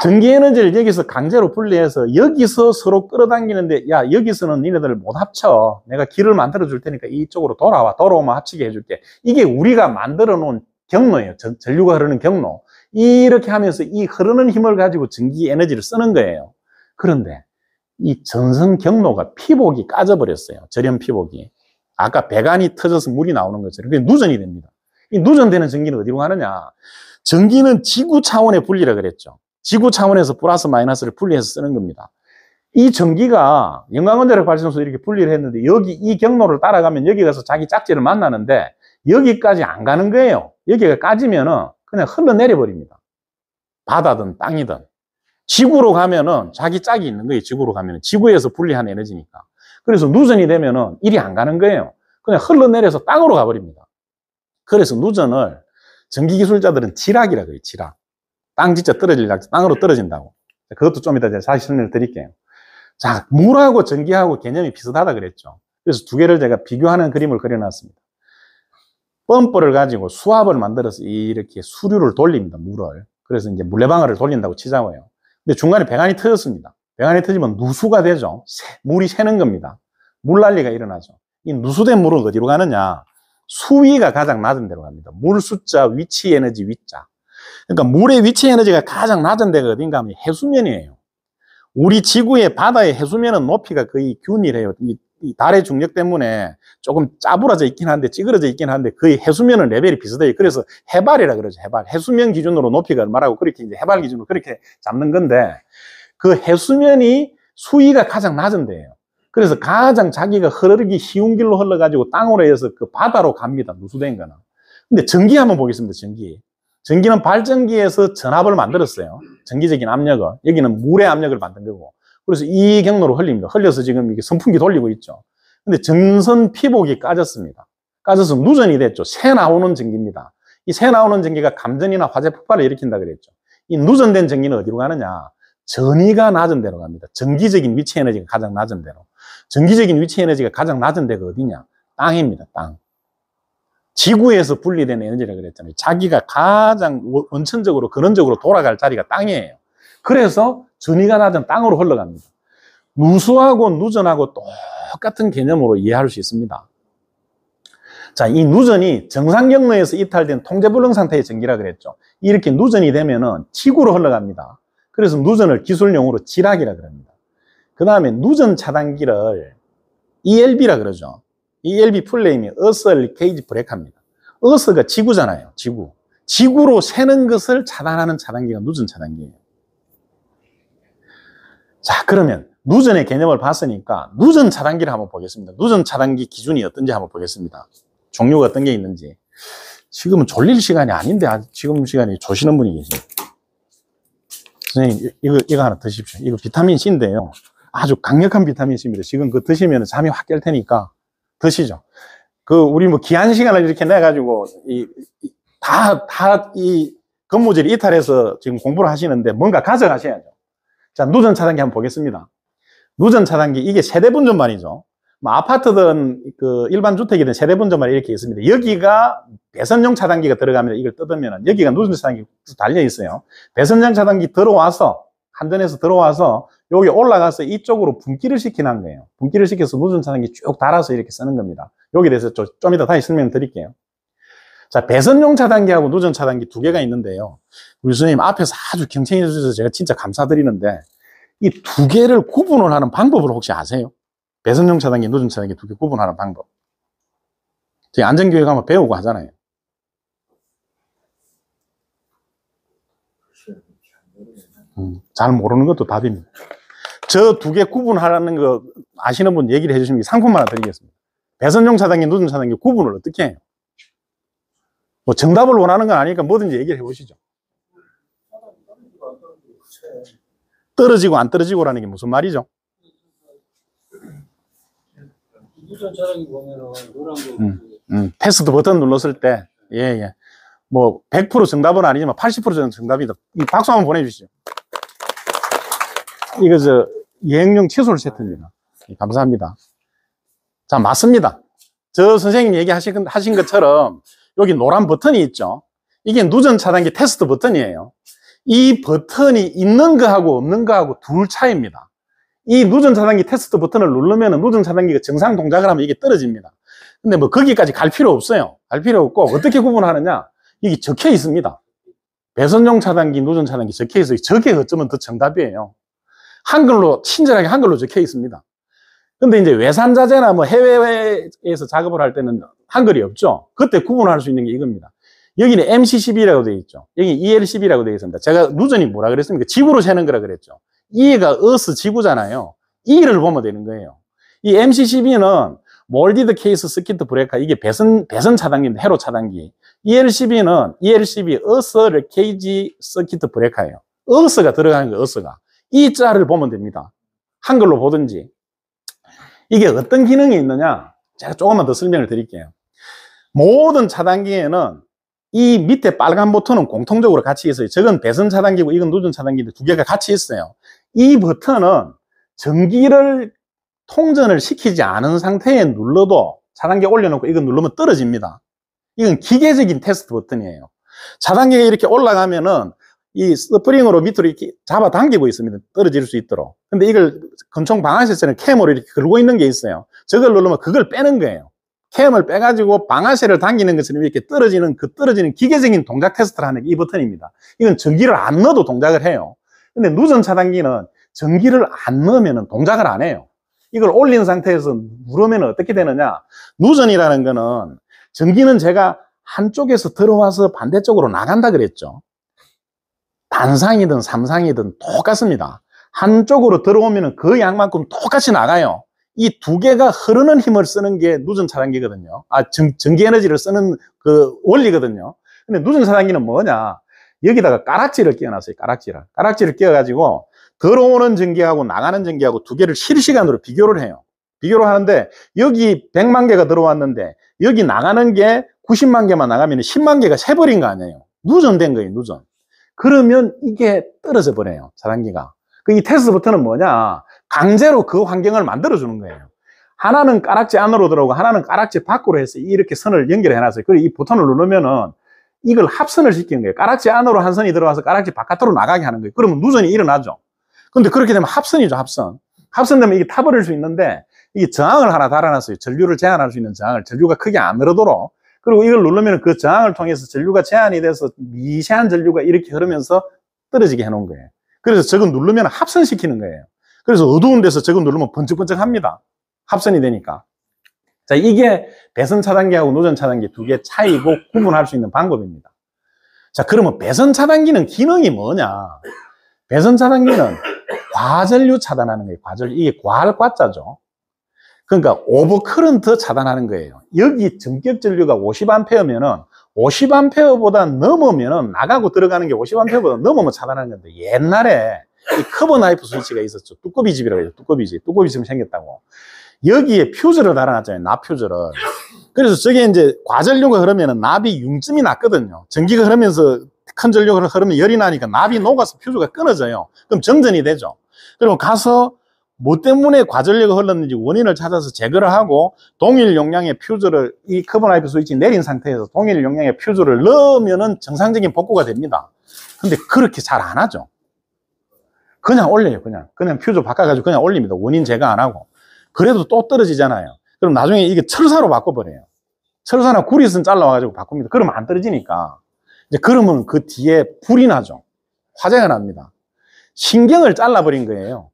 A: 전기 에너지를 여기서 강제로 분리해서 여기서 서로 끌어당기는데, 야, 여기서는 니네들 못 합쳐. 내가 길을 만들어 줄 테니까 이쪽으로 돌아와. 돌아오면 합치게 해줄게. 이게 우리가 만들어 놓은 경로예요. 전류가 흐르는 경로. 이렇게 하면서 이 흐르는 힘을 가지고 전기 에너지를 쓰는 거예요. 그런데 이 전선 경로가 피복이 까져버렸어요. 절연 피복이. 아까 배관이 터져서 물이 나오는 것처럼. 그게 누전이 됩니다. 이 누전되는 전기는 어디로 가느냐? 전기는 지구 차원의 분리라 그랬죠. 지구 차원에서 플러스 마이너스를 분리해서 쓰는 겁니다. 이 전기가 영광원자력 발전소 이렇게 분리를 했는데 여기 이 경로를 따라가면 여기 가서 자기 짝지를 만나는데 여기까지 안 가는 거예요. 여기가 까지면은 그냥 흘러내려 버립니다. 바다든 땅이든. 지구로 가면은 자기 짝이 있는 거예요. 지구로 가면은. 지구에서 분리한 에너지니까. 그래서 누전이 되면은 일이 안 가는 거예요. 그냥 흘러내려서 땅으로 가버립니다. 그래서 누전을 전기기술자들은 지락이라 그래요. 지락. 땅 진짜 땅으로 떨어진다고. 그것도 좀 이따 제가 다시 설명을 드릴게요. 자, 물하고 전기하고 개념이 비슷하다 그랬죠. 그래서 두 개를 제가 비교하는 그림을 그려놨습니다. 펌프를 가지고 수압을 만들어서 이렇게 수류를 돌립니다. 물을. 그래서 이제 물레방아를 돌린다고 치자고요. 근데 중간에 배관이 터졌습니다. 배관이 터지면 누수가 되죠. 물이 새는 겁니다. 물난리가 일어나죠. 이 누수된 물은 어디로 가느냐? 수위가 가장 낮은 데로 갑니다. 물 숫자, 위치 에너지, 위자. 그러니까 물의 위치 에너지가 가장 낮은 데가 어딘가 하면 해수면이에요. 우리 지구의 바다의 해수면은 높이가 거의 균일해요. 이 달의 중력 때문에 조금 짜부러져 있긴 한데, 찌그러져 있긴 한데, 거의 해수면은 레벨이 비슷해요. 그래서 해발이라 그러죠, 해발. 해수면 기준으로 높이가 얼마라고 그렇게 이제 해발 기준으로 그렇게 잡는 건데, 그 해수면이 수위가 가장 낮은 데예요. 그래서 가장 자기가 흐르기 쉬운 길로 흘러가지고 땅으로 해서 그 바다로 갑니다. 누수된 거는. 근데 전기 한번 보겠습니다, 전기. 전기는 발전기에서 전압을 만들었어요. 전기적인 압력을. 여기는 물의 압력을 만든 거고. 그래서 이 경로로 흘립니다. 흘려서 지금 이게 선풍기 돌리고 있죠. 근데 전선 피복이 까졌습니다. 까져서 누전이 됐죠. 새 나오는 전기입니다. 이 새 나오는 전기가 감전이나 화재 폭발을 일으킨다 그랬죠. 이 누전된 전기는 어디로 가느냐? 전위가 낮은 데로 갑니다. 전기적인 위치 에너지가 가장 낮은 데로. 전기적인 위치 에너지가 가장 낮은 데가 어디냐? 땅입니다, 땅. 지구에서 분리된 에너지라고 그랬잖아요. 자기가 가장 원천적으로, 근원적으로 돌아갈 자리가 땅이에요. 그래서 전위가 낮은 땅으로 흘러갑니다. 누수하고 누전하고 똑같은 개념으로 이해할 수 있습니다. 자, 이 누전이 정상 경로에서 이탈된 통제불능 상태의 전기라 그랬죠. 이렇게 누전이 되면은 지구로 흘러갑니다. 그래서 누전을 기술용어로 지락이라 그럽니다. 그 다음에 누전 차단기를 ELB라 그러죠. ELB 풀네임이 어스 케이지 브레이크입니다. 어스가 지구잖아요. 지구. 지구로 새는 것을 차단하는 차단기가 누전 차단기예요. 자, 그러면 누전의 개념을 봤으니까 누전 차단기를 한번 보겠습니다. 누전 차단기 기준이 어떤지 한번 보겠습니다. 종류가 어떤 게 있는지. 지금은 졸릴 시간이 아닌데 지금 시간이 조시는 분이 계십니다. 선생님 이거 하나 드십시오. 이거 비타민 C인데요. 아주 강력한 비타민 C입니다. 지금 그거 드시면 잠이 확 깰 테니까 드시죠. 우리 뭐 귀한 시간을 이렇게 내가지고 이 근무지를 이탈해서 지금 공부를 하시는데 뭔가 가져가셔야죠. 자, 누전 차단기 한번 보겠습니다. 누전 차단기, 이게 세대 분전반이죠. 뭐 아파트든 일반 주택이든 세대 분전반이 이렇게 있습니다. 여기가 배선용 차단기가 들어가면 이걸 뜯으면 여기가 누전 차단기 쭉 달려 있어요. 배선용 차단기 들어와서 한전에서 들어와서 여기 올라가서 이쪽으로 분기를 시키는 거예요. 분기를 시켜서 누전 차단기 쭉 달아서 이렇게 쓰는 겁니다. 여기에 대해서 좀 이따 다시 설명드릴게요. 자, 배선용 차단기하고 누전 차단기 두 개가 있는데요. 우리 선생님 앞에서 아주 경청해 주셔서 제가 진짜 감사드리는데 이 두 개를 구분을 하는 방법을 혹시 아세요? 배선용 차단기, 누전 차단기 두 개 구분하는 방법. 저희 안전교육 한번 배우고 하잖아요. 잘 모르는 것도 답입니다. 저 두 개 구분하라는 거 아시는 분 얘기를 해주시면 상품 하나 드리겠습니다. 배선용 차단기, 누전 차단기 구분을 어떻게 해요? 뭐 정답을 원하는 건 아니니까 뭐든지 얘기를 해보시죠. 떨어지고 안 떨어지고라는 게 무슨 말이죠?
C: 누전 차량이 보면은 노란 거
A: 테스트 버튼 눌렀을 때, 예. 뭐 100% 정답은 아니지만 80% 정답이다. 이 박수 한번 보내주시죠. 이거 예행용 칫솔 세트입니다. 감사합니다. 자, 맞습니다. 저 선생님 얘기하신 것처럼 여기 노란 버튼이 있죠. 이게 누전 차단기 테스트 버튼이에요. 이 버튼이 있는 거하고 없는 거하고 둘 차이입니다. 이 누전 차단기 테스트 버튼을 누르면 누전 차단기가 정상 동작을 하면 이게 떨어집니다. 근데 뭐 거기까지 갈 필요 없어요. 갈 필요 없고 어떻게 구분하느냐? 이게 적혀 있습니다. 배선용 차단기, 누전 차단기 적혀 있어요. 저게 어쩌면 더 정답이에요. 한글로, 친절하게 한글로 적혀 있습니다. 근데 이제 외산자재나 뭐 해외에서 작업을 할 때는 한글이 없죠. 그때 구분할 수 있는 게 이겁니다. 여기는 MC12라고 되어 있죠. 여기 EL12라고 되어 있습니다. 제가 누전이 뭐라 그랬습니까? 지구로 세는 거라 그랬죠. E가 어스 지구잖아요. E를 보면 되는 거예요. 이 MC12는 몰디드 케이스 서킷 브레이커, 이게 배선 차단기입니다. 회로 차단기. EL12 어스 케이지 서킷 브레이커예요. 어스가 들어가는 거예요. 어스가. 이 자를 보면 됩니다. 한글로 보든지. 이게 어떤 기능이 있느냐? 제가 조금만 더 설명을 드릴게요. 모든 차단기에는 이 밑에 빨간 버튼은 공통적으로 같이 있어요. 저건 배선 차단기고 이건 누전 차단기인데 두 개가 같이 있어요. 이 버튼은 전기를 통전을 시키지 않은 상태에 눌러도 차단기 올려놓고 이거 누르면 떨어집니다. 이건 기계적인 테스트 버튼이에요. 차단기가 이렇게 올라가면은 이 스프링으로 밑으로 이렇게 잡아당기고 있습니다. 떨어질 수 있도록. 근데 이걸 권총 방아쇠처럼 캠으로 이렇게 걸고 있는 게 있어요. 저걸 누르면 그걸 빼는 거예요. 캠을 빼가지고 방아쇠를 당기는 것처럼 이렇게 떨어지는 기계적인 동작 테스트를 하는 게 이 버튼입니다. 이건 전기를 안 넣어도 동작을 해요. 근데 누전 차단기는 전기를 안 넣으면 동작을 안 해요. 이걸 올린 상태에서 누르면 어떻게 되느냐? 누전이라는 거는 전기는 제가 한쪽에서 들어와서 반대쪽으로 나간다 그랬죠. 단상이든 삼상이든 똑같습니다. 한쪽으로 들어오면 그 양만큼 똑같이 나가요. 이 두 개가 흐르는 힘을 쓰는 게 누전 차단기거든요. 전기 에너지를 쓰는 그 원리거든요. 근데 누전 차단기는 뭐냐? 여기다가 가락지를 끼워놨어요. 가락지를 끼워가지고 들어오는 전기하고 나가는 전기하고 두 개를 실시간으로 비교를 해요. 비교를 하는데 여기 100만 개가 들어왔는데 여기 나가는 게 90만 개만 나가면 10만 개가 새버린 거 아니에요. 누전된 거예요. 누전. 그러면 이게 떨어져 버려요. 차단기가. 이 테스트 버튼은 뭐냐? 강제로 그 환경을 만들어주는 거예요. 하나는 가락지 안으로 들어오고 하나는 가락지 밖으로 해서 이렇게 선을 연결해 놨어요. 그리고 이 버튼을 누르면은 이걸 합선을 시키는 거예요. 가락지 안으로 한 선이 들어와서 가락지 바깥으로 나가게 하는 거예요. 그러면 누전이 일어나죠. 근데 그렇게 되면 합선이죠, 합선. 합선되면 이게 타버릴 수 있는데 이게 저항을 하나 달아놨어요. 전류를 제한할 수 있는 저항을. 전류가 크게 안 늘어도록. 그리고 이걸 누르면 그 저항을 통해서 전류가 제한이 돼서 미세한 전류가 이렇게 흐르면서 떨어지게 해놓은 거예요. 그래서 저거 누르면 합선시키는 거예요. 그래서 어두운 데서 저거 누르면 번쩍번쩍 합니다. 합선이 되니까. 자, 이게 배선 차단기하고 누전 차단기 두 개 차이고 구분할 수 있는 방법입니다. 자, 그러면 배선 차단기는 기능이 뭐냐? 배선 차단기는 과전류 차단하는 거예요. 과전류. 이게 과할과자죠. 그러니까 오버커런트 차단하는 거예요. 여기 전격 전류가 50A면은 50A보다 넘으면은 나가고 들어가는 게 50A보다 넘으면 차단하는 건데, 옛날에 이 커버 나이프 스위치가 있었죠. 뚜꺼비 집이라고 해요. 뚜꺼비 집. 뚜꺼비 집 생겼다고. 여기에 퓨즈를 달아놨잖아요. 납퓨즈를. 그래서 저게 이제 과전류가 흐르면은 납이 융점이 났거든요. 전기가 흐르면서 큰 전류가 흐르면 열이 나니까 납이 녹아서 퓨즈가 끊어져요. 그럼 정전이 되죠. 그럼 가서 뭐 때문에 과전류가 흘렀는지 원인을 찾아서 제거를 하고 동일 용량의 퓨즈를 이 커버 나이프 스위치 내린 상태에서 동일 용량의 퓨즈를 넣으면은 정상적인 복구가 됩니다. 근데 그렇게 잘 안 하죠. 그냥 올려요. 그냥 퓨즈 바꿔가지고 그냥 올립니다. 원인 제거 안 하고. 그래도 또 떨어지잖아요. 그럼 나중에 이게 철사로 바꿔버려요. 철사나 구리선 잘라와가지고 바꿉니다. 그러면 안 떨어지니까. 이제 그러면 그 뒤에 불이 나죠. 화재가 납니다. 신경을 잘라버린 거예요.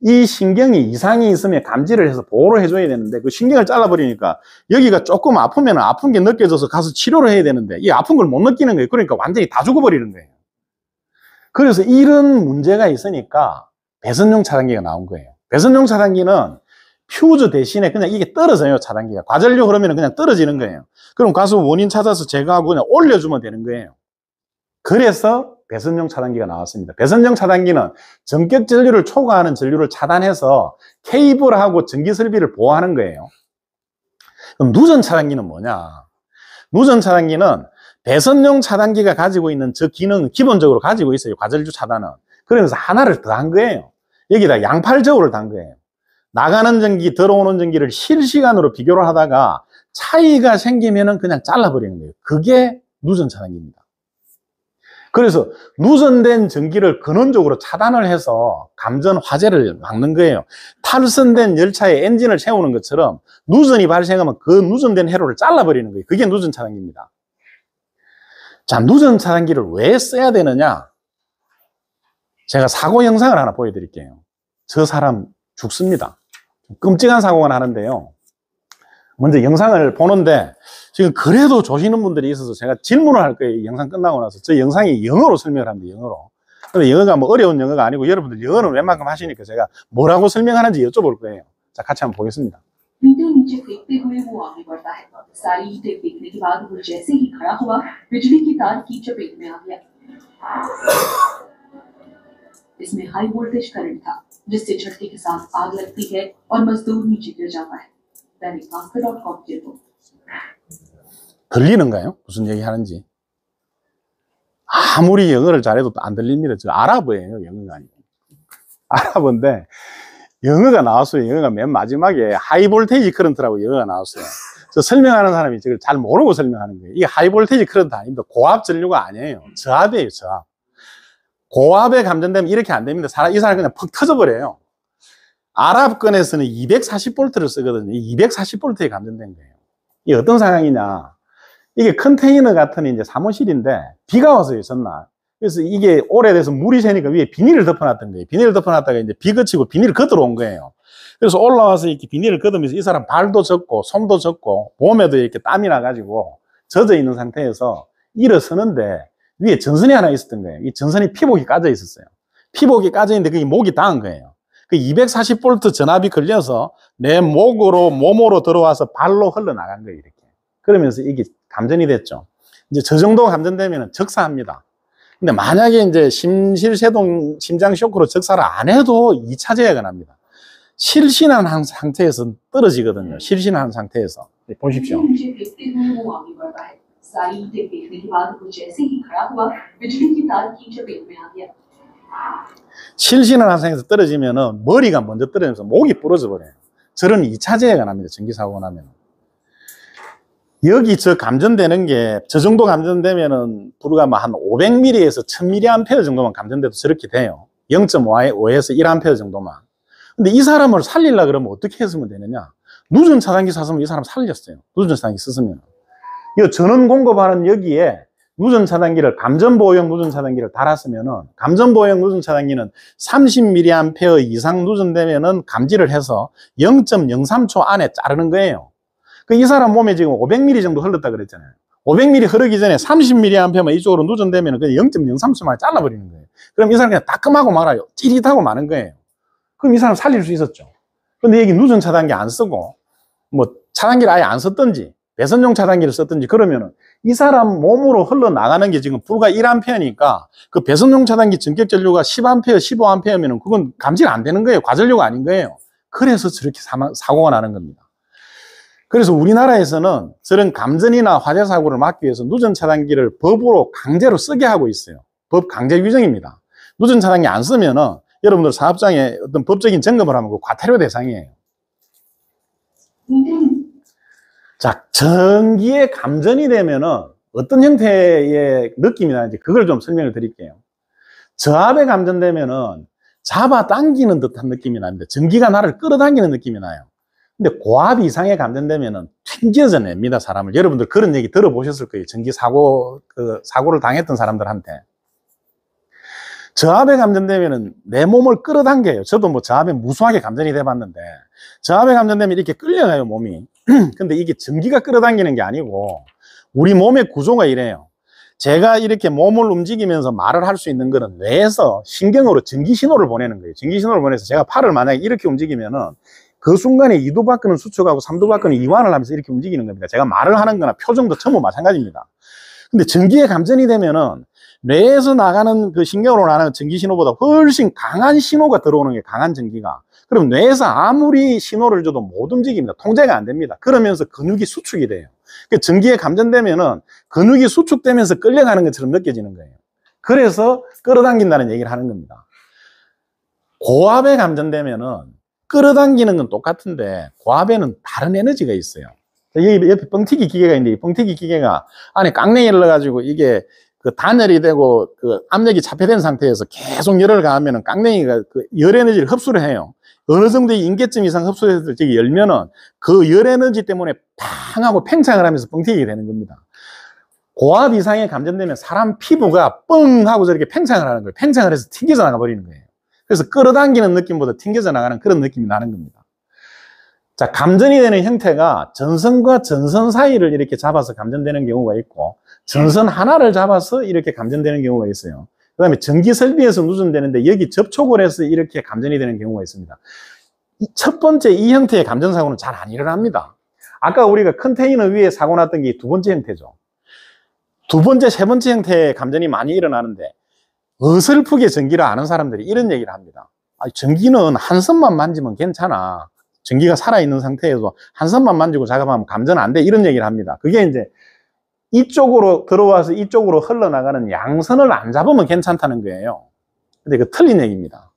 A: 이 신경이 이상이 있으면 감지를 해서 보호를 해줘야 되는데 그 신경을 잘라버리니까 여기가 조금 아프면 아픈 게 느껴져서 가서 치료를 해야 되는데 이 아픈 걸 못 느끼는 거예요. 그러니까 완전히 다 죽어버리는 거예요. 그래서 이런 문제가 있으니까 배선용 차단기가 나온 거예요. 배선용 차단기는 퓨즈 대신에 그냥 이게 떨어져요. 차단기가. 과전류 그러면 그냥 떨어지는 거예요. 그럼 가서 원인 찾아서 제거하고 그냥 올려주면 되는 거예요. 그래서 배선용 차단기가 나왔습니다. 배선용 차단기는 전격 전류를 초과하는 전류를 차단해서 케이블하고 전기 설비를 보호하는 거예요. 그럼 누전 차단기는 뭐냐? 누전 차단기는 배선용 차단기가 가지고 있는 저 기능은 기본적으로 가지고 있어요. 과전류 차단은. 그러면서 하나를 더 한 거예요. 여기다 양팔저울을 단 거예요. 나가는 전기, 들어오는 전기를 실시간으로 비교를 하다가 차이가 생기면은 그냥 잘라버리는 거예요. 그게 누전 차단기입니다. 그래서 누전된 전기를 근원적으로 차단을 해서 감전 화재를 막는 거예요. 탈선된 열차에 엔진을 채우는 것처럼 누전이 발생하면 그 누전된 회로를 잘라버리는 거예요. 그게 누전 차단기입니다. 자, 누전 차단기를 왜 써야 되느냐? 제가 사고 영상을 하나 보여드릴게요. 저 사람 죽습니다. 끔찍한 사고가 나는데요. 먼저 영상을 보는데 지금 그래도 조시는 분들이 있어서 제가 질문을 할 거예요. 이 영상 끝나고 나서. 저 영상이 영어로 설명을 합니다. 영어로. 근데 영어가 뭐 어려운 영어가 아니고 여러분들 영어는 웬만큼 하시니까 제가 뭐라고 설명하는지 여쭤볼 거예요. 자, 같이 한번 보겠습니다.
D: मीटर नीचे फेंकते हुए वो आगे बढ़ता है। सारी ईंटें फेंकने के बाद वो जैसे ही खड़ा हुआ बिजली की तार की चपेट में आ गया। इसमें हाई वोल्टेज करंट था जिससे झटके के साथ आग लगती है और मजदूर नीचे गिर जाता है। दैनिक भास्कर.com की रिपोर्ट।
A: 들리는가요? 무슨 얘기 하는지. 아무리 영어를 잘해도 안 들립니다. 저 아랍어예요. 영어가 아니고. 아랍어인데 영어가 나왔어요. 영어가 맨 마지막에 하이볼테이지 커런트라고 영어가 나왔어요. 저 설명하는 사람이 저걸 잘 모르고 설명하는 거예요. 이게 하이볼테이지 커런트 아닙니다. 고압 전류가 아니에요. 저압이에요. 저압. 고압에 감전되면 이렇게 안 됩니다. 이 사람 그냥 퍽 터져버려요. 아랍권에서는 240V를 쓰거든요. 240V에 감전된 거예요. 이게 어떤 상황이냐. 이게 컨테이너 같은 이제 사무실인데 비가 왔어요, 전날. 그래서 이게 오래돼서 물이 새니까 위에 비닐을 덮어놨던 거예요. 비닐을 덮어놨다가 이제 비 그치고 비닐을 걷어러 온 거예요. 그래서 올라와서 이렇게 비닐을 걷으면서 이 사람 발도 젖고 손도 젖고 몸에도 이렇게 땀이 나가지고 젖어 있는 상태에서 일어서는데 위에 전선이 하나 있었던 거예요. 이 전선이 피복이 까져 있었어요. 피복이 까져 있는데 그게 목이 닿은 거예요. 그 240V 전압이 걸려서 내 몸으로 들어와서 발로 흘러나간 거예요, 이렇게. 그러면서 이게 감전이 됐죠. 이제 저 정도 감전되면 적사합니다. 근데 만약에 이제 심실세동 심장 쇼크로 적사를 안 해도 2차 재해가 납니다. 실신한 상태에서 떨어지거든요. 실신한 상태에서. 네, 보십시오.
D: नीचे फेंकते हुए वो आगे बढ़ता है। सारी ईंटें फेंकने के बाद वो जैसे ही खड़ा हुआ बिजली की तार की चपेट में आ गया।
A: 실신한 상태에서 떨어지면은 머리가 먼저 떨어지면서 목이 부러져 버려요. 저런 2차 재해가 납니다. 전기 사고가 나면. 여기 저 감전되는 게 저 정도 감전되면은 불과 한 500mA에서 1000mA 정도만 감전돼도 저렇게 돼요. 0.5에서 1A 정도만. 근데 이 사람을 살리려고 그러면 어떻게 했으면 되느냐? 누전 차단기 샀으면 이 사람 살렸어요. 누전 차단기 썼으면. 이 전원 공급하는 여기에 누전 차단기를, 감전보호용 누전 차단기를 달았으면은, 감전보호용 누전 차단기는 30mA 이상 누전되면은 감지를 해서 0.03초 안에 자르는 거예요. 이 사람 몸에 지금 500ml 정도 흘렀다 그랬잖아요. 500ml 흐르기 전에 30mA만 이쪽으로 누전되면 그냥 0.03초 만에 잘라버리는 거예요. 그럼 이 사람 그냥 따끔하고 말아요. 찌릿하고 마는 거예요. 그럼 이 사람 살릴 수 있었죠. 근데 여기 누전 차단기 안 쓰고, 뭐, 차단기를 아예 안 썼든지, 배선용 차단기를 썼든지 그러면은 이 사람 몸으로 흘러나가는 게 지금 불과 1A니까 그 배선용 차단기 전격 전류가 10A, 15A면은 그건 감지가 안 되는 거예요. 과전류가 아닌 거예요. 그래서 저렇게 사고가 나는 겁니다. 그래서 우리나라에서는 저런 감전이나 화재 사고를 막기 위해서 누전 차단기를 법으로 강제로 쓰게 하고 있어요. 법 강제 규정입니다. 누전 차단기 안 쓰면은 여러분들 사업장에 어떤 법적인 점검을 하면 그 과태료 대상이에요. 자, 전기에 감전이 되면은 어떤 형태의 느낌이 나는지 그걸 좀 설명을 드릴게요. 저압에 감전되면은 잡아당기는 듯한 느낌이 납니다. 전기가 나를 끌어당기는 느낌이 나요. 근데 고압 이상에 감전되면은 튕겨져 냅니다, 사람을. 여러분들 그런 얘기 들어보셨을 거예요. 전기 사고를 당했던 사람들한테. 저압에 감전되면은 내 몸을 끌어당겨요. 저도 뭐 저압에 무수하게 감전이 돼 봤는데, 저압에 감전되면 이렇게 끌려가요, 몸이. 근데 이게 전기가 끌어당기는 게 아니고, 우리 몸의 구조가 이래요. 제가 이렇게 몸을 움직이면서 말을 할 수 있는 거는 뇌에서 신경으로 전기 신호를 보내는 거예요. 전기 신호를 보내서 제가 팔을 만약에 이렇게 움직이면은 그 순간에 2두 바퀴는 수축하고 3두 바퀴는 이완을 하면서 이렇게 움직이는 겁니다. 제가 말을 하는 거나 표정도 전부 마찬가지입니다. 근데 전기에 감전이 되면은 뇌에서 나가는 그 신경으로 나가는 전기 신호보다 훨씬 강한 신호가 들어오는 게 강한 전기가. 그럼 뇌에서 아무리 신호를 줘도 못 움직입니다. 통제가 안 됩니다. 그러면서 근육이 수축이 돼요. 그 전기에 감전되면은 근육이 수축되면서 끌려가는 것처럼 느껴지는 거예요. 그래서 끌어당긴다는 얘기를 하는 겁니다. 고압에 감전되면은 끌어당기는 건 똑같은데 고압에는 다른 에너지가 있어요. 여기 옆에 뻥튀기 기계가 있는데 이 뻥튀기 기계가 안에 깡냉이를 넣어가지고 이게 그 단열이 되고 그 압력이 차폐된 상태에서 계속 열을 가하면은 깡냉이가 그 열 에너지를 흡수를 해요. 어느 정도의 인계점 이상 흡수해서 저기 열면은 그 열 에너지 때문에 팡 하고 팽창을 하면서 뻥튀기가 되는 겁니다. 고압 이상에 감전되면 사람 피부가 뻥 하고 저렇게 팽창을 하는 거예요. 팽창을 해서 튕겨져 나가 버리는 거예요. 그래서 끌어당기는 느낌보다 튕겨져 나가는 그런 느낌이 나는 겁니다. 자, 감전이 되는 형태가 전선과 전선 사이를 이렇게 잡아서 감전되는 경우가 있고, 전선 하나를 잡아서 이렇게 감전되는 경우가 있어요. 그 다음에 전기 설비에서 누전되는데 여기 접촉을 해서 이렇게 감전이 되는 경우가 있습니다. 첫 번째 이 형태의 감전 사고는 잘 안 일어납니다. 아까 우리가 컨테이너 위에 사고 났던 게 두 번째 형태죠. 두 번째, 세 번째 형태의 감전이 많이 일어나는데 어설프게 전기를 아는 사람들이 이런 얘기를 합니다. 전기는 한 선만 만지면 괜찮아. 전기가 살아있는 상태에서 한 선만 만지고 작업하면 감전 안 돼. 이런 얘기를 합니다. 그게 이제 이쪽으로 들어와서 이쪽으로 흘러나가는 양선을 안 잡으면 괜찮다는 거예요. 근데 그 틀린 얘기입니다.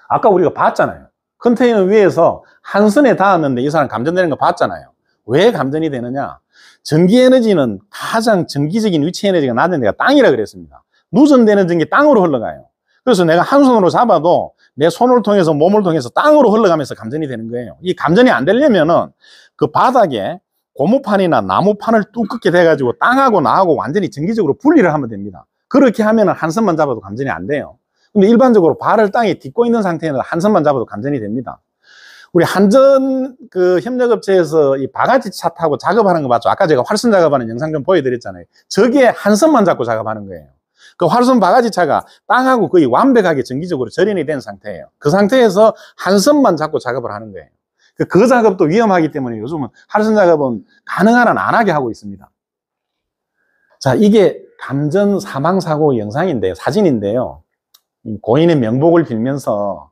A: 아까 우리가 봤잖아요. 컨테이너 위에서 한 선에 닿았는데 이 사람 감전되는 거 봤잖아요. 왜 감전이 되느냐? 전기 에너지는 가장 정기적인 위치 에너지가 낮은 데가 땅이라 그랬습니다. 누전되는 전기 땅으로 흘러가요. 그래서 내가 한 손으로 잡아도 내 손을 통해서 몸을 통해서 땅으로 흘러가면서 감전이 되는 거예요. 이 감전이 안 되려면은 그 바닥에 고무판이나 나무판을 두껍게 돼가지고 땅하고 나하고 완전히 전기적으로 분리를 하면 됩니다. 그렇게 하면은 한 선만 잡아도 감전이 안 돼요. 근데 일반적으로 발을 땅에 딛고 있는 상태에는 한 선만 잡아도 감전이 됩니다. 우리 한전 그 협력업체에서 이 바가지 차 타고 작업하는 거 봤죠? 아까 제가 활선 작업하는 영상 좀 보여드렸잖아요. 저게 한 선만 잡고 작업하는 거예요. 그 활선 바가지 차가 땅하고 거의 완벽하게 전기적으로 절연이 된 상태예요. 그 상태에서 한 선만 잡고 작업을 하는 거예요. 그 작업도 위험하기 때문에 요즘은 활선 작업은 가능한 한 안 하게 하고 있습니다. 자, 이게 감전 사망사고 영상인데요. 사진인데요. 고인의 명복을 빌면서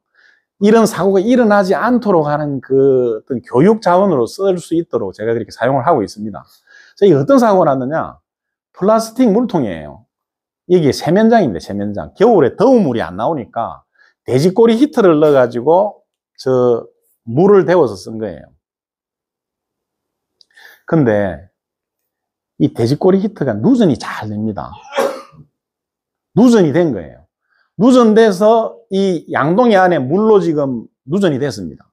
A: 이런 사고가 일어나지 않도록 하는 그 어떤 교육 자원으로 쓸 수 있도록 제가 그렇게 사용을 하고 있습니다. 자, 이게 어떤 사고가 났느냐? 플라스틱 물통이에요. 이게 세면장인데, 세면장. 겨울에 더운 물이 안 나오니까 돼지꼬리 히터를 넣어가지고 물을 데워서 쓴 거예요. 근데 이 돼지꼬리 히터가 누전이 잘 됩니다. 누전이 된 거예요. 누전돼서 이 양동이 안에 물로 지금 누전이 됐습니다.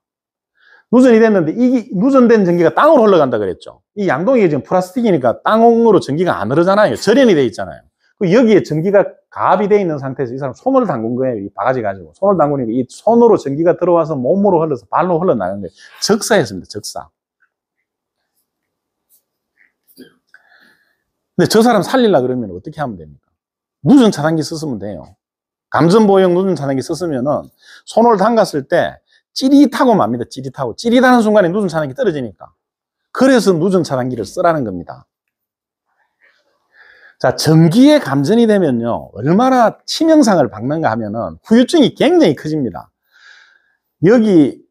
A: 누전이 됐는데 이 누전된 전기가 땅으로 흘러간다 그랬죠. 이 양동이가 지금 플라스틱이니까 땅으로 전기가 안 흐르잖아요. 절연이 돼 있잖아요. 여기에 전기가 가압이 돼 있는 상태에서 이 사람 손을 담근 거예요. 이 바가지 가지고. 손을 담그니까 이 손으로 전기가 들어와서 몸으로 흘러서 발로 흘러나가는 거예요. 적사였습니다. 적사. 근데 저 사람 살리려고 그러면 어떻게 하면 됩니까? 누전 차단기 썼으면 돼요. 감전보호용 누전 차단기 썼으면은 손을 담갔을 때 찌릿하고 맙니다. 찌릿하고. 찌릿하는 순간에 누전 차단기 떨어지니까. 그래서 누전 차단기를 쓰라는 겁니다. 자, 전기에 감전이 되면요, 얼마나 치명상을 받는가 하면은 후유증이 굉장히 커집니다. 여기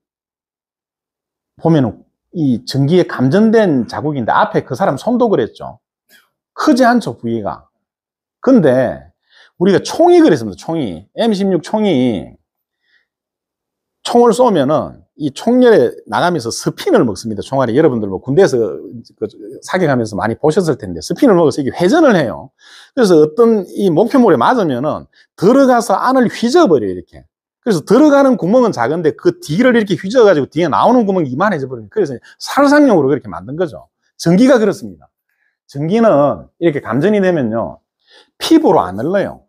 A: 보면은 이 전기에 감전된 자국인데 앞에 그 사람 손도 그랬죠. 크지 않죠, 부위가. 근데 우리가 총이 그랬습니다. 총이. M16 총이 총을 쏘면은 이 총열에 나가면서 스핀을 먹습니다. 총알이. 여러분들 뭐 군대에서 사격하면서 많이 보셨을 텐데 스핀을 먹어서 이게 회전을 해요. 그래서 어떤 이 목표물에 맞으면은 들어가서 안을 휘저어버려요, 이렇게. 그래서 들어가는 구멍은 작은데 그 뒤를 이렇게 휘저어가지고 뒤에 나오는 구멍이 이만해져 버립니다. 그래서 살상용으로 그렇게 만든 거죠. 전기가 그렇습니다. 전기는 이렇게 감전이 되면요, 피부로 안 흘러요.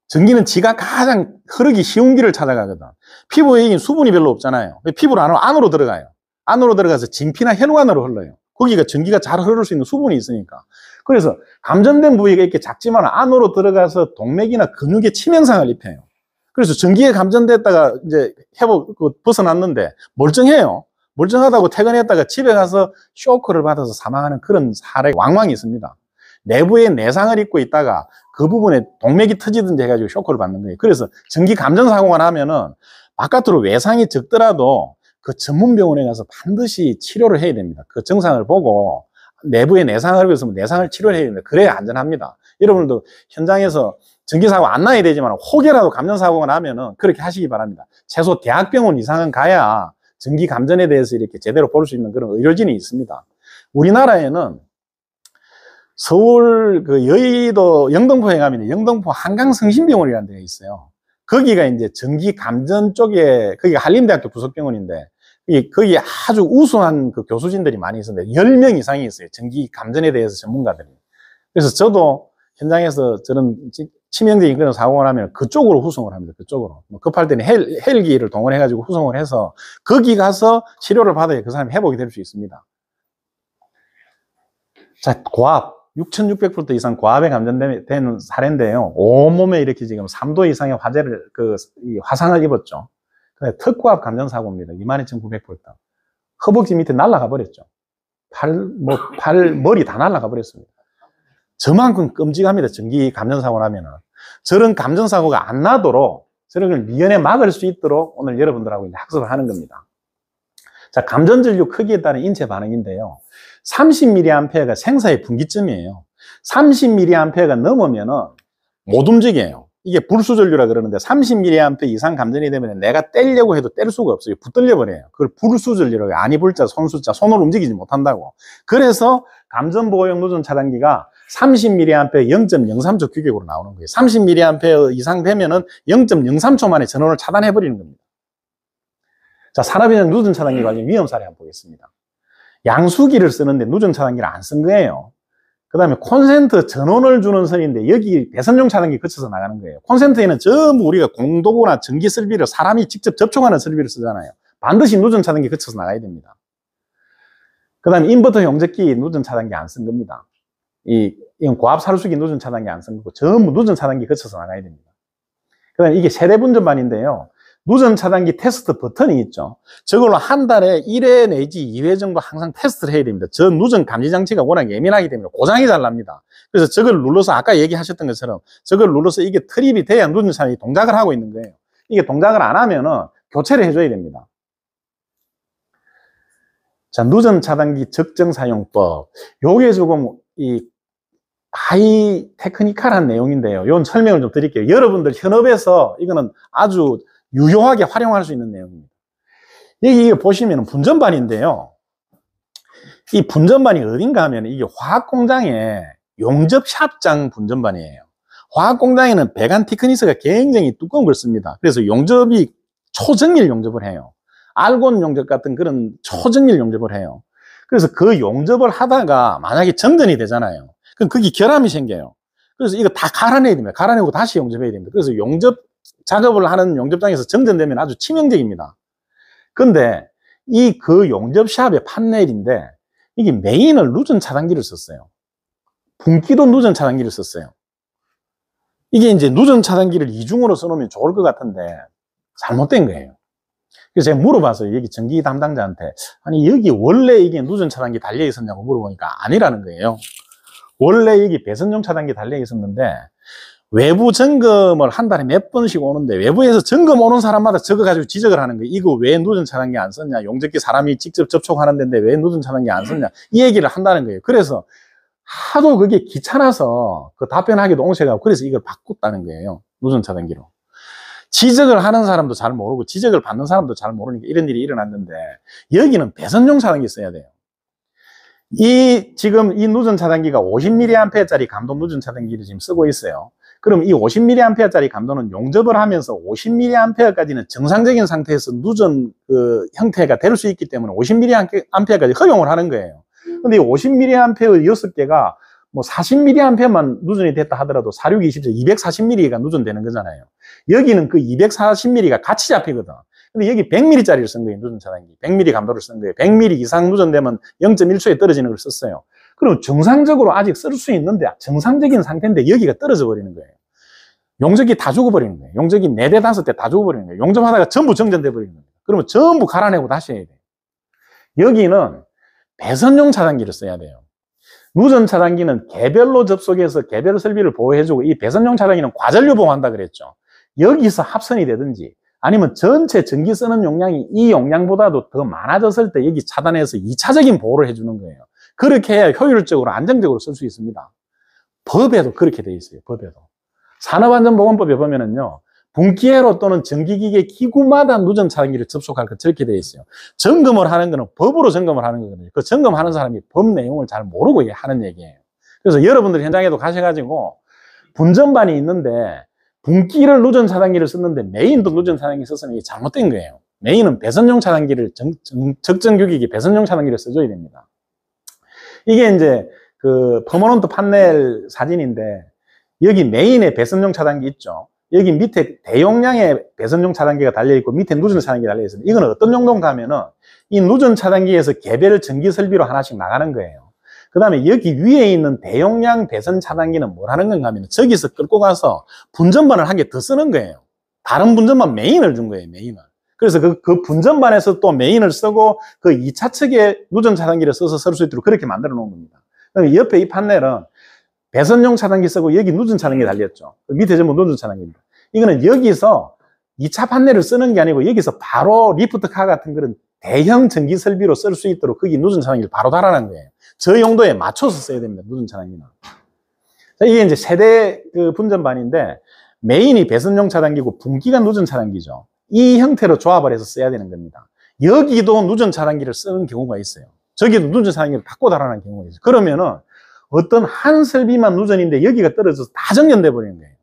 A: 전기는 지가 가장 흐르기 쉬운 길을 찾아가거든. 피부에 수분이 별로 없잖아요. 피부로 안으로 들어가요. 안으로 들어가서 진피나 혈관으로 흘러요. 거기가 전기가 잘 흐를 수 있는 수분이 있으니까. 그래서 감전된 부위가 이렇게 작지만 안으로 들어가서 동맥이나 근육에 치명상을 입혀요. 그래서 전기에 감전됐다가 이제 벗어났는데 멀쩡해요. 멀쩡하다고 퇴근했다가 집에 가서 쇼크를 받아서 사망하는 그런 사례가 왕왕 있습니다. 내부에 내상을 입고 있다가 그 부분에 동맥이 터지든지 해가지고 쇼크를 받는 거예요. 그래서 전기 감전 사고가 나면은 바깥으로 외상이 적더라도 그 전문 병원에 가서 반드시 치료를 해야 됩니다. 그 증상을 보고 내부에 내상을 입었으면 내상을 치료해야 됩니다. 그래야 안전합니다. 여러분들도 현장에서 전기 사고 안 나야 되지만 혹여라도 감전 사고가 나면은 그렇게 하시기 바랍니다. 최소 대학병원 이상은 가야 전기 감전에 대해서 이렇게 제대로 볼 수 있는 그런 의료진이 있습니다. 우리나라에는 서울 그 여의도 영등포에 가면 영등포 한강성심병원이라는 데가 있어요. 거기가 이제 전기 감전 쪽에, 거기가 한림대학교 부속병원인데, 거기 아주 우수한 그 교수진들이 많이 있었는데, 10명 이상이 있어요. 전기 감전에 대해서 전문가들이. 그래서 저도 현장에서 저런 치명적인 그런 사고가 나면 그쪽으로 후송을 합니다. 그쪽으로. 뭐 급할 때는 헬기를 동원해가지고 후송을 해서, 거기 가서 치료를 받아야 그 사람이 회복이 될 수 있습니다. 자, 고압. 6,600V 이상 고압에 감전되는 사례인데요. 온몸에 이렇게 지금 3도 이상의 화상을 입었죠. 특고압 감전 사고입니다. 22,900V. 허벅지 밑에 날아가 버렸죠. 머리 다 날아가 버렸습니다. 저만큼 끔찍합니다. 전기 감전 사고 나면은. 저런 감전 사고가 안 나도록, 저런 걸 미연에 막을 수 있도록 오늘 여러분들하고 이제 학습을 하는 겁니다. 자, 감전 전류 크기에 따른 인체 반응인데요. 30mA가 생사의 분기점이에요. 30mA가 넘으면은 못 움직여요. 이게 불수전류라 그러는데 30mA 이상 감전이 되면 내가 떼려고 해도 뗄 수가 없어요. 붙들려 버려요. 그걸 불수전류라고 해요. 아니 불자, 손수자, 손으로 움직이지 못한다고. 그래서 감전보호용 누전 차단기가 30mA 0.03초 규격으로 나오는 거예요. 30mA 이상 되면은 0.03초 만에 전원을 차단해 버리는 겁니다. 자, 산업인형 누전 차단기 관련 위험 사례 한번 보겠습니다. 양수기를 쓰는데 누전 차단기를 안 쓴 거예요. 그 다음에 콘센트 전원을 주는 선인데 여기 배선용 차단기 거쳐서 나가는 거예요. 콘센트에는 전부 우리가 공도구나 전기 설비를 사람이 직접 접촉하는 설비를 쓰잖아요. 반드시 누전 차단기 거쳐서 나가야 됩니다. 그 다음에 인버터 용접기 누전 차단기 안 쓴 겁니다. 이건 고압 살수기 누전 차단기 안 쓴 거고 전부 누전 차단기 거쳐서 나가야 됩니다. 그 다음에 이게 세대 분전반인데요. 누전 차단기 테스트 버튼이 있죠. 저걸로 한 달에 1회 내지 2회 정도 항상 테스트를 해야 됩니다. 저 누전 감지 장치가 워낙 예민하기 때문에 고장이 잘 납니다. 그래서 저걸 눌러서 아까 얘기하셨던 것처럼 저걸 눌러서 이게 트립이 돼야 누전 차단기 동작을 하고 있는 거예요. 이게 동작을 안 하면은 교체를 해줘야 됩니다. 자, 누전 차단기 적정 사용법. 요게 조금 하이 테크니컬한 내용인데요. 이건 설명을 좀 드릴게요. 여러분들 현업에서 이거는 아주 유효하게 활용할 수 있는 내용입니다. 여기 보시면 분전반인데요. 이 분전반이 어딘가 하면 이게 화학공장의 용접샵장 분전반이에요. 화학공장에는 배관 티크니스가 굉장히 두꺼운 걸 씁니다. 그래서 용접이 초정밀 용접을 해요. 알곤 용접 같은 그런 초정밀 용접을 해요. 그래서 그 용접을 하다가 만약에 정전이 되잖아요. 그럼 거기 결함이 생겨요. 그래서 이거 다 갈아내야 됩니다. 갈아내고 다시 용접해야 됩니다. 그래서 용접 작업을 하는 용접장에서 정전되면 아주 치명적입니다. 근데 그 용접샵의 판넬인데 이게 메인을 누전 차단기를 썼어요. 분기도 누전 차단기를 썼어요. 이게 이제 누전 차단기를 이중으로 써놓으면 좋을 것 같은데 잘못된 거예요. 그래서 제가 물어봤어요. 여기 전기 담당자한테. 아니, 여기 원래 이게 누전 차단기 달려 있었냐고 물어보니까 아니라는 거예요. 원래 여기 배선용 차단기 달려 있었는데 외부 점검을 한 달에 몇 번씩 오는데 외부에서 점검 오는 사람마다 적어가지고 지적을 하는 거예요. 이거 왜 누전 차단기 안 썼냐? 용접기 사람이 직접 접촉하는 데인데 왜 누전 차단기 안 썼냐? 이 얘기를 한다는 거예요. 그래서 하도 그게 귀찮아서 그 답변하기도 옹색하고 그래서 이걸 바꿨다는 거예요. 누전 차단기로. 지적을 하는 사람도 잘 모르고 지적을 받는 사람도 잘 모르니까 이런 일이 일어났는데 여기는 배선용 차단기 써야 돼요. 지금 이 누전 차단기가 50mA짜리 감도 누전 차단기를 지금 쓰고 있어요. 그럼 이 50mA짜리 감도는 용접을 하면서 50mA까지는 정상적인 상태에서 누전 형태가 될 수 있기 때문에 50mA까지 허용을 하는 거예요. 근데 이 50mA 6개가 뭐 40mA만 누전이 됐다 하더라도 4620, 240mA가 누전되는 거잖아요. 여기는 그 240mA가 같이 잡히거든. 근데 여기 100mA짜리를 쓴 거예요, 누전 차단기. 100mm 감도를 쓴 거예요. 100mm 이상 누전되면 0.1초에 떨어지는 걸 썼어요. 그럼 정상적으로 아직 쓸 수 있는데, 정상적인 상태인데 여기가 떨어져 버리는 거예요. 용접기 다 죽어버리는 거예요. 용접기 4대 5대 다 죽어버리는 거예요. 용접하다가 전부 정전돼 버리는 거예요. 그러면 전부 갈아내고 다시 해야 돼요. 여기는 배선용 차단기를 써야 돼요. 누전 차단기는 개별로 접속해서 개별 설비를 보호해주고 이 배선용 차단기는 과전류 보호한다 그랬죠. 여기서 합선이 되든지 아니면 전체 전기 쓰는 용량이 이 용량보다도 더 많아졌을 때 여기 차단해서 2차적인 보호를 해주는 거예요. 그렇게 해야 효율적으로 안정적으로 쓸 수 있습니다. 법에도 그렇게 돼 있어요. 법에도. 산업안전보건법에 보면은요, 분기회로 또는 전기기계 기구마다 누전 차단기를 접속할 것 저렇게 돼 있어요. 점검을 하는 거는 법으로 점검을 하는 거거든요. 그 점검하는 사람이 법 내용을 잘 모르고 하는 얘기예요. 그래서 여러분들 현장에도 가셔가지고 분전반이 있는데 분기를 누전 차단기를 썼는데 메인도 누전 차단기 썼으면 이게 잘못된 거예요. 메인은 배선용 차단기를 적정 규격이 배선용 차단기를 써줘야 됩니다. 이게 이제 그 퍼머넌트 판넬 사진인데 여기 메인에 배선용 차단기 있죠. 여기 밑에 대용량의 배선용 차단기가 달려있고 밑에 누전 차단기가 달려있습니다. 이건 어떤 용도인가 하면은 이 누전 차단기에서 개별 전기 설비로 하나씩 나가는 거예요. 그 다음에 여기 위에 있는 대용량 배선 차단기는 뭘 하는 건가 하면 저기서 끌고 가서 분전반을 한 개 더 쓰는 거예요. 다른 분전반 메인을 준 거예요, 메인을. 그래서 그 분전반에서 또 메인을 쓰고 그 2차 측에 누전 차단기를 써서 쓸 수 있도록 그렇게 만들어 놓은 겁니다. 옆에 이 판넬은 배선용 차단기 쓰고 여기 누전 차단기 달렸죠. 밑에 전부 누전 차단기입니다. 이거는 여기서 2차 판넬을 쓰는 게 아니고 여기서 바로 리프트카 같은 그런 대형 전기 설비로 쓸 수 있도록 거기 누전 차단기를 바로 달아놓은 거예요. 저 용도에 맞춰서 써야 됩니다. 누전 차단기는. 이게 이제 세대 그 분전반인데 메인이 배선용 차단기고 분기가 누전 차단기죠. 이 형태로 조합을 해서 써야 되는 겁니다. 여기도 누전 차단기를 쓰는 경우가 있어요. 저기도 누전 차단기를 바꿔 달아놓은 경우가 있어요. 그러면은 어떤 한 설비만 누전인데 여기가 떨어져서 다 정전돼 버리는 거예요.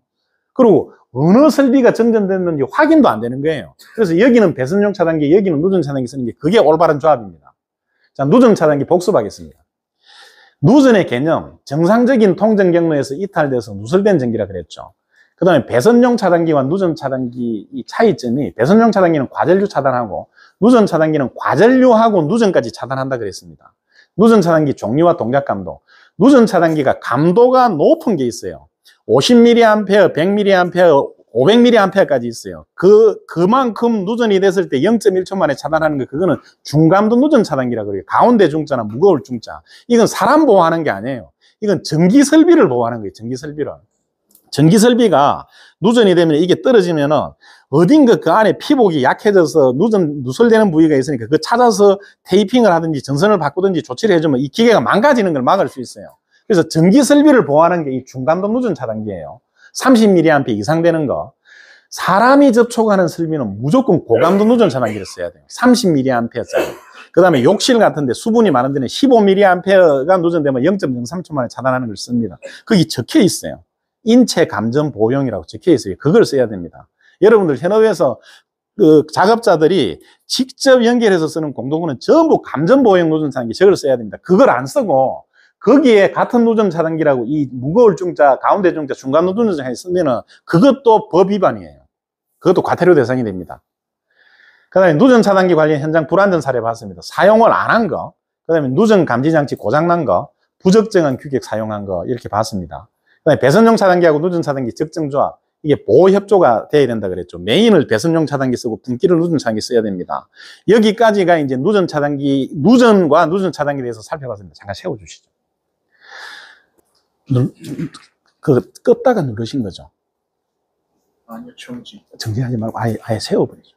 A: 그리고 어느 설비가 정전됐는지 확인도 안 되는 거예요. 그래서 여기는 배선용 차단기, 여기는 누전 차단기 쓰는 게 그게 올바른 조합입니다. 자, 누전 차단기 복습하겠습니다. 누전의 개념, 정상적인 통전 경로에서 이탈돼서 누설된 전기라 그랬죠. 그 다음에 배선용 차단기와 누전 차단기 이 차이점이 배선용 차단기는 과전류 차단하고 누전 차단기는 과전류하고 누전까지 차단한다 그랬습니다. 누전 차단기 종류와 동작 감도. 누전 차단기가 감도가 높은 게 있어요. 50mA, 100mA, 500mA까지 있어요. 그만큼 누전이 됐을 때 0.1초 만에 차단하는 거, 그거는 중감도 누전 차단기라고 그래요. 가운데 중자나 무거울 중자. 이건 사람 보호하는 게 아니에요. 이건 전기 설비를 보호하는 거예요. 전기 설비를. 전기 설비가 누전이 되면 이게 떨어지면은 어딘가 그 안에 피복이 약해져서 누설되는 부위가 있으니까 그거 찾아서 테이핑을 하든지 전선을 바꾸든지 조치를 해주면 이 기계가 망가지는 걸 막을 수 있어요. 그래서 전기 설비를 보호하는 게 이 중감도 누전 차단기예요. 30mA 이상 되는 거. 사람이 접촉하는 설비는 무조건 고감도 누전 차단기를 써야 돼요. 30mA짜리. 그 다음에 욕실 같은데 수분이 많은 데는 15mA가 누전되면 0.03초 만에 차단하는 걸 씁니다. 거기 적혀 있어요. 인체 감전 보형이라고 적혀 있어요. 그걸 써야 됩니다. 여러분들 현업에서 그 작업자들이 직접 연결해서 쓰는 공도구는 전부 감전 보형 누전 차단기 저걸 써야 됩니다. 그걸 안 쓰고 거기에 같은 누전 차단기라고 이 무거울 중자, 가운데 중자, 중간 누전 차단기 쓰면은 그것도 법 위반이에요. 그것도 과태료 대상이 됩니다. 그 다음에 누전 차단기 관련 현장 불안전 사례 봤습니다. 사용을 안 한 거, 그 다음에 누전 감지 장치 고장난 거, 부적정한 규격 사용한 거 이렇게 봤습니다. 그다음에 배선용 차단기하고 누전 차단기 적정 조합. 이게 보호 협조가 돼야 된다 그랬죠. 메인을 배선용 차단기 쓰고 분기를 누전 차단기 써야 됩니다. 여기까지가 이제 누전과 누전 차단기에 대해서 살펴봤습니다. 잠깐 세워주시죠. 껐다가 누르신 거죠.
B: 아니요, 정지.
A: 정지하지 말고 아예 세워버리죠.